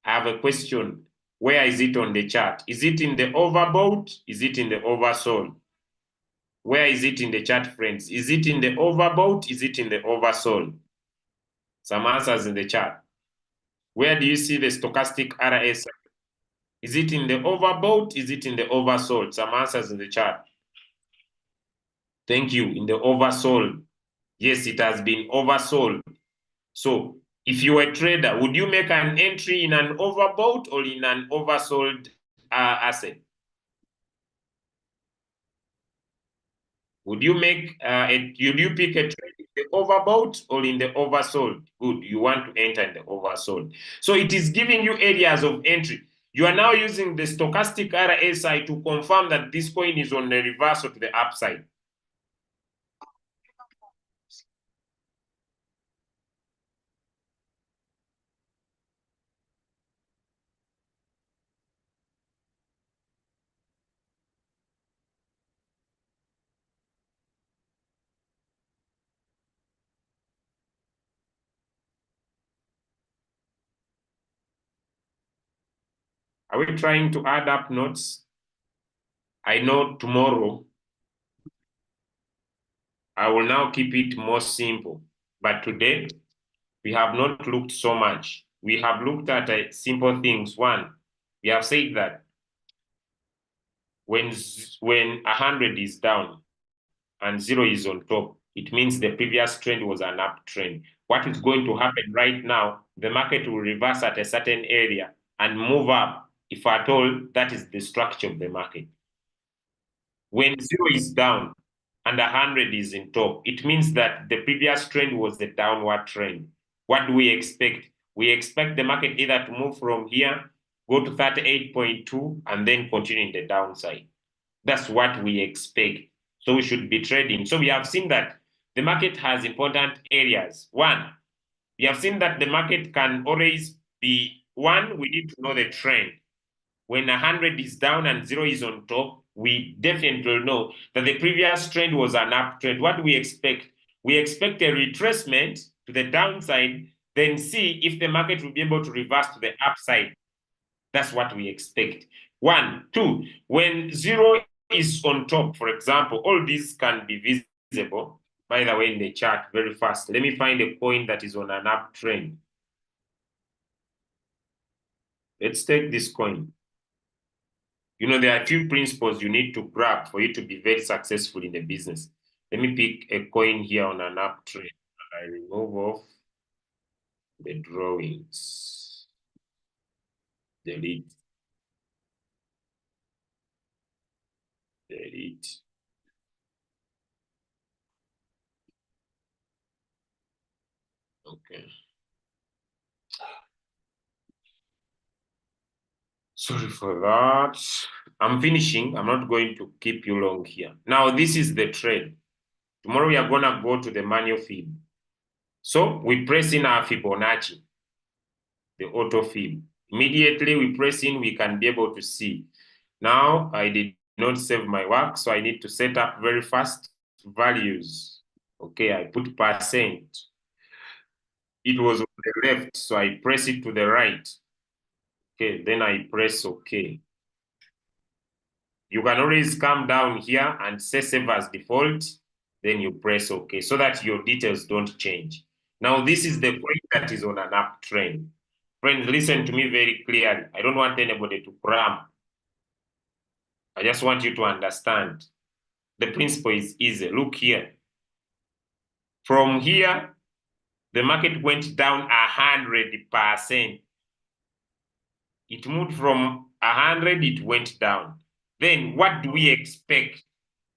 I have a question. Where is it on the chart? Is it in the overbought? Is it in the oversold? Where is it in the chart, friends? Is it in the overbought? Is it in the oversold? Some answers in the chart. Where do you see the stochastic RSI? Is it in the overbought? Is it in the oversold? Some answers in the chart. Thank you. In the oversold. Yes, it has been oversold. So if you were a trader, would you make an entry in an overbought or in an oversold asset? Would you make would you pick a trade in the overbought or in the oversold? Good, you want to enter in the oversold. So it is giving you areas of entry. You are now using the stochastic RSI to confirm that this coin is on the reversal to the upside. Are we trying to add up notes? I know tomorrow I will now keep it more simple. But today, we have not looked so much. We have looked at simple things. One, we have said that when 100 is down and 0 is on top, it means the previous trend was an uptrend. What is going to happen right now, the market will reverse at a certain area and move up. If at all, that is the structure of the market. When 0 is down and 100 is in top, it means that the previous trend was the downward trend. What do we expect? We expect the market either to move from here, go to 38.2, and then continue in the downside. That's what we expect. So we should be trading. So we have seen that the market has important areas. One, we have seen that the market can always be one, we need to know the trend. When 100 is down and 0 is on top, we definitely know that the previous trend was an uptrend. What do we expect? We expect a retracement to the downside, then see if the market will be able to reverse to the upside. That's what we expect. One. Two, when 0 is on top, for example, all these can be visible, by the way, in the chart very fast. Let me find a coin that is on an uptrend. Let's take this coin. You know, there are a few principles you need to grab for you to be very successful in the business. Let me pick a coin here on an uptrend. I remove off the drawings. Delete. Delete. Okay. Sorry for that. I'm finishing. I'm not going to keep you long here. Now, this is the trade. Tomorrow we are gonna go to the manual feed. So we press in our Fibonacci, the auto feed. Immediately we press in, we can be able to see. Now I did not save my work, so I need to set up very fast values. Okay, I put percent. It was on the left, so I press it to the right. Okay, then I press OK. You can always come down here and say save as default, then you press OK so that your details don't change. Now, this is the point that is on an uptrend. Friends, listen to me very clearly. I don't want anybody to cram. I just want you to understand. The principle is easy. Look here. From here, the market went down 100%. It moved from 100, it went down. Then what do we expect?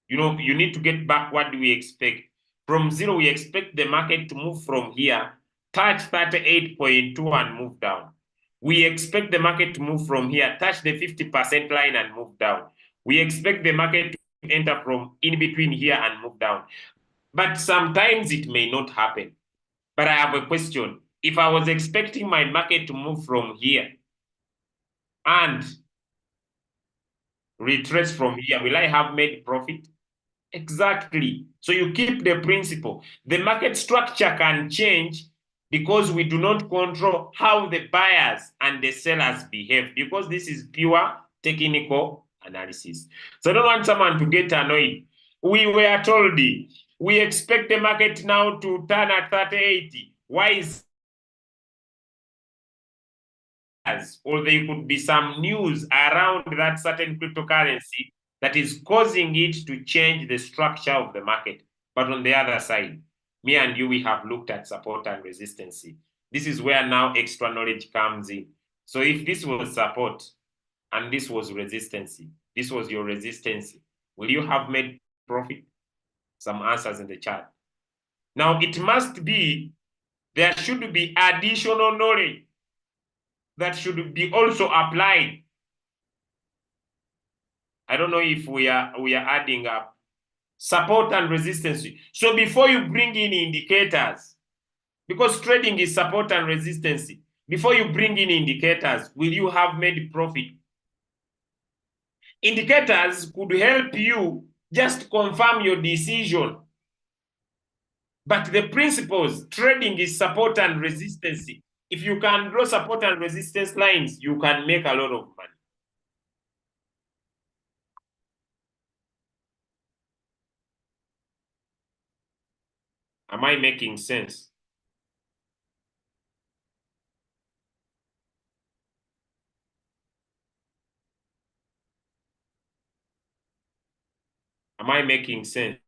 You know, you need to get back. What do we expect? From zero, we expect the market to move from here, touch 38.2 and move down. We expect the market to move from here, touch the 50% line and move down. We expect the market to enter from in between here and move down. But sometimes it may not happen. But I have a question. If I was expecting my market to move from here and retrace from here, will I have made profit? Exactly. So you keep the principle. The market structure can change because we do not control how the buyers and the sellers behave, because this is pure technical analysis. So I don't want someone to get annoyed. We were told we expect the market now to turn at 38. Why is, or there could be some news around that certain cryptocurrency that is causing it to change the structure of the market. But on the other side, me and you, we have looked at support and resistance. This is where now extra knowledge comes in. So if this was support and this was resistance, this was your resistance, will you have made profit? Some answers in the chat. Now, it must be, there should be additional knowledge that should be also applied. I don't know if we are adding up support and resistance. So before you bring in indicators, because trading is support and resistance, before you bring in indicators, will you have made profit? Indicators could help you just confirm your decision. But the principles, trading is support and resistance. If you can draw support and resistance lines, you can make a lot of money. Am I making sense? Am I making sense?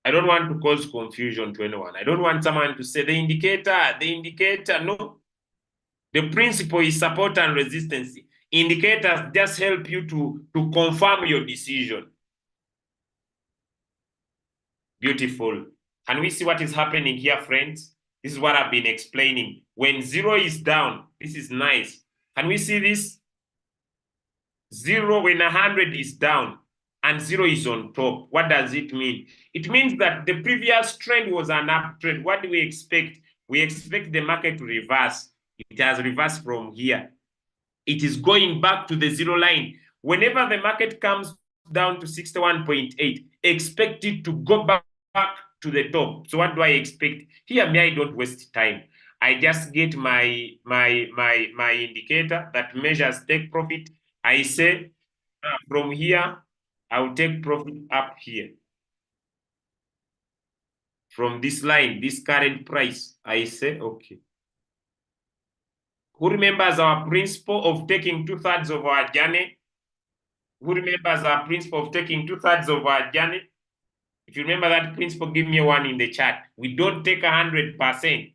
I don't want to cause confusion to anyone. I don't want someone to say the indicator. No. The principle is support and resistance. Indicators just help you to confirm your decision. Beautiful. Can we see what is happening here, friends? This is what I've been explaining. When zero is down, this is nice. Can we see this? Zero when 100 is down and zero is on top. What does it mean? It means that the previous trend was an uptrend. What do we expect? We expect the market to reverse. It has reversed from here. It is going back to the zero line. Whenever the market comes down to 61.8, expect it to go back to the top. So what do I expect? Here, me, I don't waste time. I just get my indicator that measures take profit. I say from here, I'll take profit up here. From this line, this current price, I say, okay. Who remembers our principle of taking 2/3 of our journey? Who remembers our principle of taking 2/3 of our journey? If you remember that principle, give me one in the chat. We don't take 100%.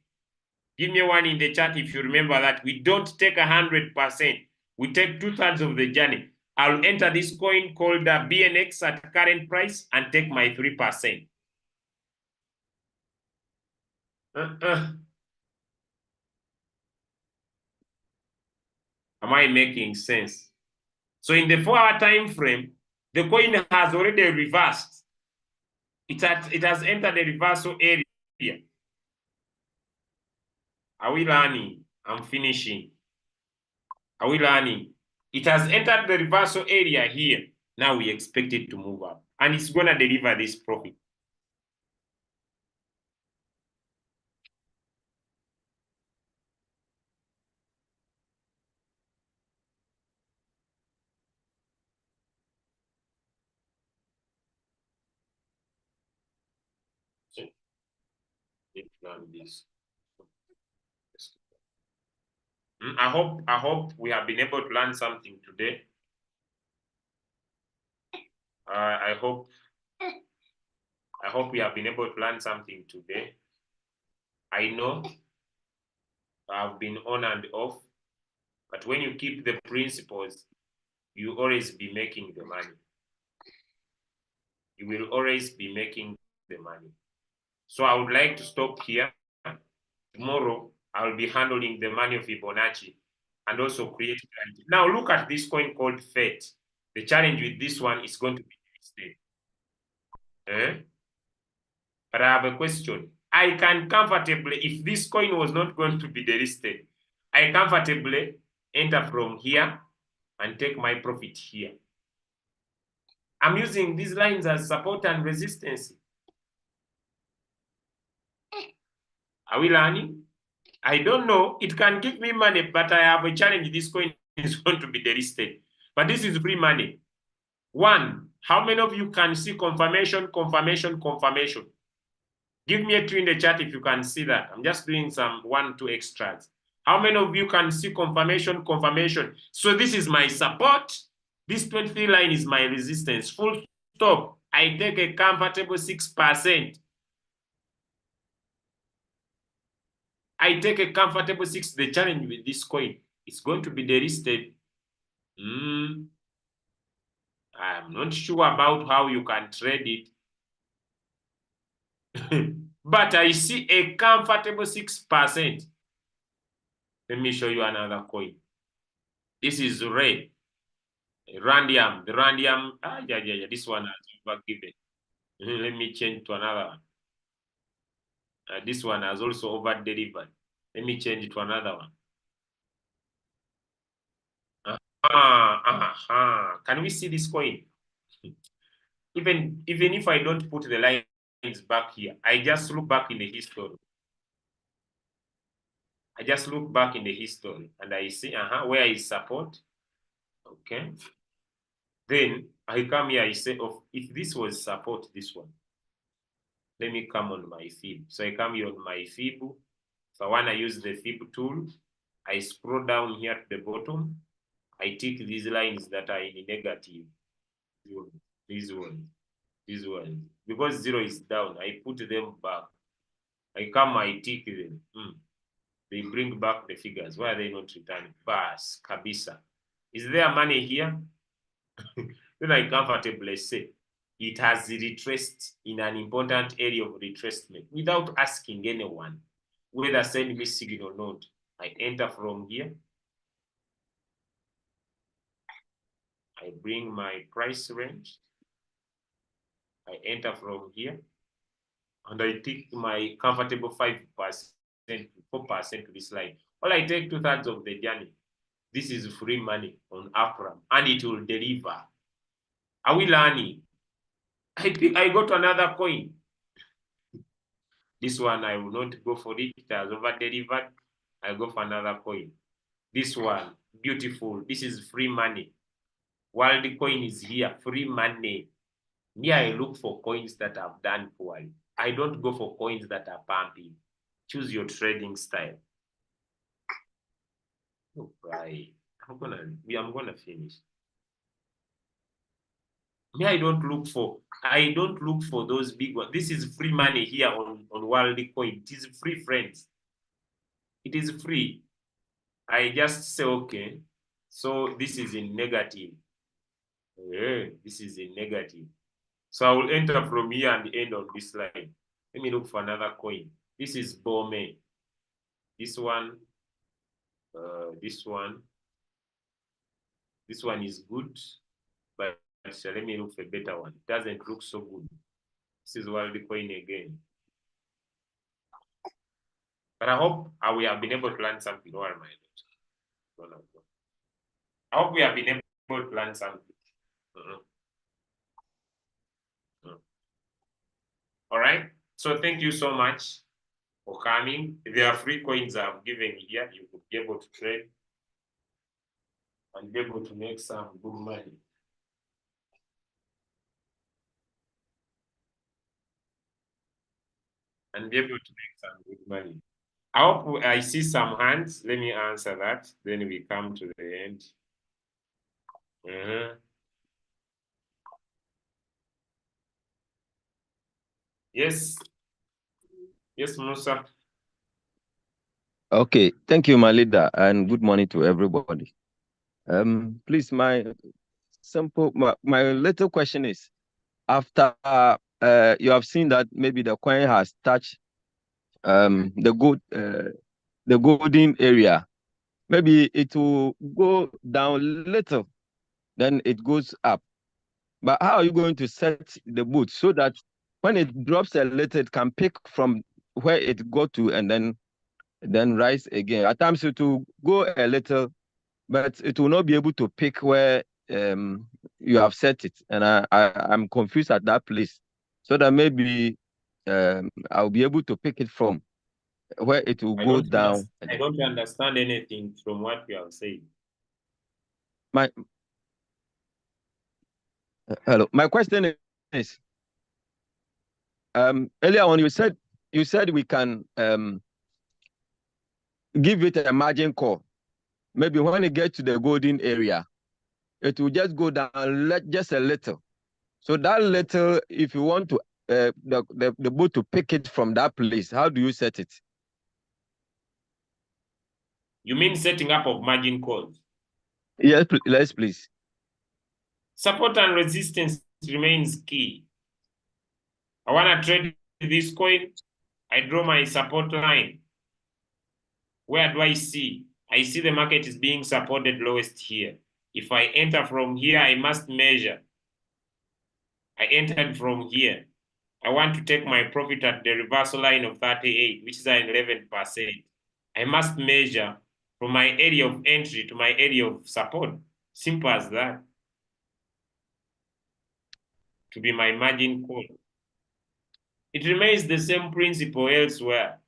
Give me one in the chat if you remember that. We don't take 100%. We take 2/3 of the journey. I'll enter this coin called BNX at current price and take my 3%. Am I making sense? So in the 4-hour time frame, the coin has already reversed. It has entered the reversal area. Are we learning? I'm finishing. Are we learning? It has entered the reversal area here. Now we expect it to move up. And it's going to deliver this profit. So, let's learn this. I hope we have been able to learn something today. I hope we have been able to learn something today. I know I've been on and off, but when you keep the principles, you always be making the money. You will always be making the money. So I would like to stop here. Tomorrow, I'll be handling the money of Fibonacci and also create. Now look at this coin called FET. The challenge with this one is going to be listed. But I have a question. I can comfortably, if this coin was not going to be delisted, I comfortably enter from here and take my profit here. I'm using these lines as support and resistance. Are we learning? I don't know. It can give me money, but I have a challenge. This coin is going to be delisted. But this is free money. One, how many of you can see confirmation, confirmation, confirmation? Give me a 2 in the chat if you can see that. I'm just doing some 1, 2 extras. How many of you can see confirmation, confirmation? So this is my support. This 23 line is my resistance. Full stop. I take a comfortable 6%. I take a comfortable 6. The challenge with this coin is going to be delisted. I'm not sure about how you can trade it. But I see a comfortable 6%. Let me show you another coin. This is red. Randium. The randium. Yeah. This one has overgiven. Let me change to another one. This one has also over delivered. Let me change it to another one. Can we see this coin? Even if I don't put the lines back here, I just look back in the history. I just look back in the history and I see where is support. Okay. Then I come here, I say, if this was support, this one. Let me come on my fib. So I come here on my fib. If I want to use the fib tool, I scroll down here to the bottom. I tick these lines that are in negative. These ones. Because 0 is down, I put them back. I come, I tick them. They bring back the figures. Why are they not returning? Bas, kabisa. Is there money here? Then I comfortably say, it has retraced in an important area of retracement without asking anyone whether send me signal or not. I enter from here. I bring my price range. I enter from here. And I take my comfortable 5%, 4% to this line. All I take 2/3 of the journey. This is free money on Afram, and it will deliver. Are we learning? I go to another coin. This one, I will not go for it. It has over-delivered. I go for another coin. This one, beautiful. This is free money. While the coin is here, free money. Me, I look for coins that have done poorly. I don't go for coins that are pumping. Choose your trading style. Oh, right. I'm gonna finish. Me, I don't look for those big ones. This is free money here on World Coin. It is free, friends. It is free. I just say, okay, so this is in negative. This is in negative. So I will enter from here and end on this line. Let me look for another coin. This is Bome. This one, this one. This one is good, but let me look for a better one. It doesn't look so good. This is World Coin again. But I hope we have been able to learn something. Or am I not? I hope we have been able to learn something. All right. So thank you so much for coming. There are free coins I've given here. You could be able to trade and be able to make some good money. And be able to make some good money. I hope I see some hands. Let me answer that. Then we come to the end. Yes. Yes, Musa. Okay, thank you, my leader, and good morning to everybody. Please, my little question is, after you have seen that maybe the coin has touched the golden area, maybe it will go down little, then it goes up. But how are you going to set the boot so that when it drops a little, it can pick from where it got to and then rise again? At times it will go a little, but it will not be able to pick where you have set it. And I'm confused at that place. So that maybe I'll be able to pick it from where it will go down. I don't understand anything from what you have said. My question is, earlier on you said we can give it a margin call. Maybe when it gets to the golden area, it will just go down just a little. So that little, if you want to the boat to pick it from that place, how do you set it? You mean setting up of margin calls? Yes, please. Support and resistance remains key. I want to trade this coin. I draw my support line. Where do I see? I see the market is being supported lowest here. If I enter from here, I must measure. I entered from here. I want to take my profit at the reversal line of 38, which is an 11%. I must measure from my area of entry to my area of support. Simple as that. To be my margin call. It remains the same principle elsewhere.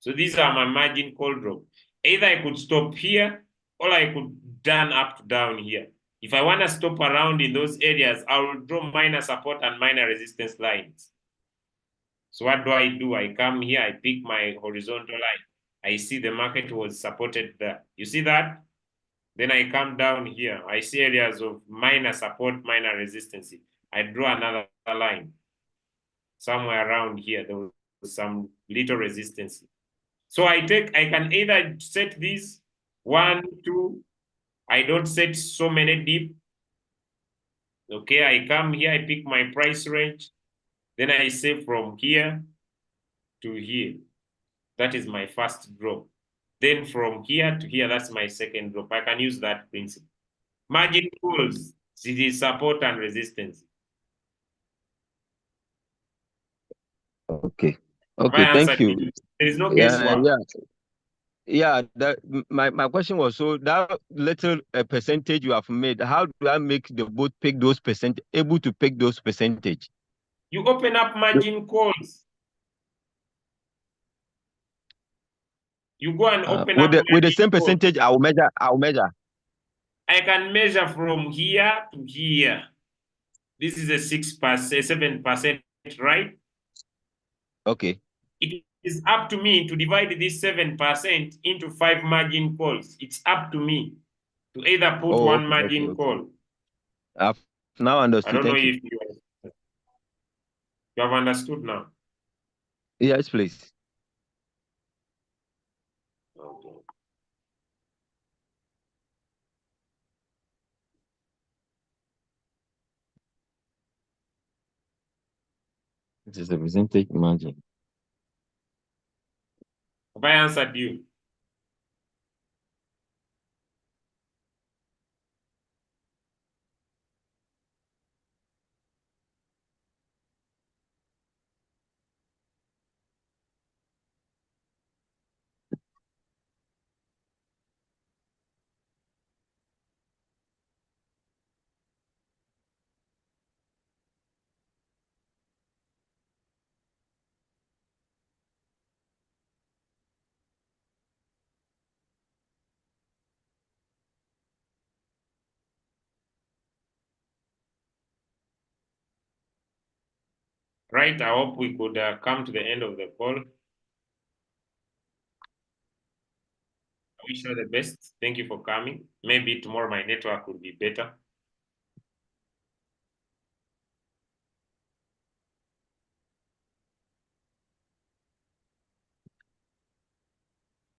So these are my margin call drop. Either I could stop here or I could turn up to down here. If I want to stop around in those areas, I will draw minor support and minor resistance lines. So what do? I come here, I pick my horizontal line. I see the market was supported there. You see that? Then I come down here. I see areas of minor support, minor resistance. I draw another line. Somewhere around here, there was some little resistance. So I can either set these 1, 2. I don't set so many deep. Okay, I come here, I pick my price range. Then I say from here to here. That is my first drop. Then from here to here, that's my second drop. I can use that principle. Margin calls, it is support and resistance. Okay. Okay, thank you. There is no guesswork. Yeah, my question was, so that little percentage you have made, how do I make the boat pick those able to pick those percentage? You open up margin calls. You go and open up with the same percentage. I'll measure. I can measure from here to here. This is a 6%, 7%, right? Okay. It is up to me to divide this 7% into 5 margin calls. It's up to me to either put one margin call. I've now understood. I don't know if you have understood now. Yes, please. It is a percentage margin. Have I answered you? Right. I hope we could come to the end of the call. I wish you the best. Thank you for coming. Maybe tomorrow my network will be better.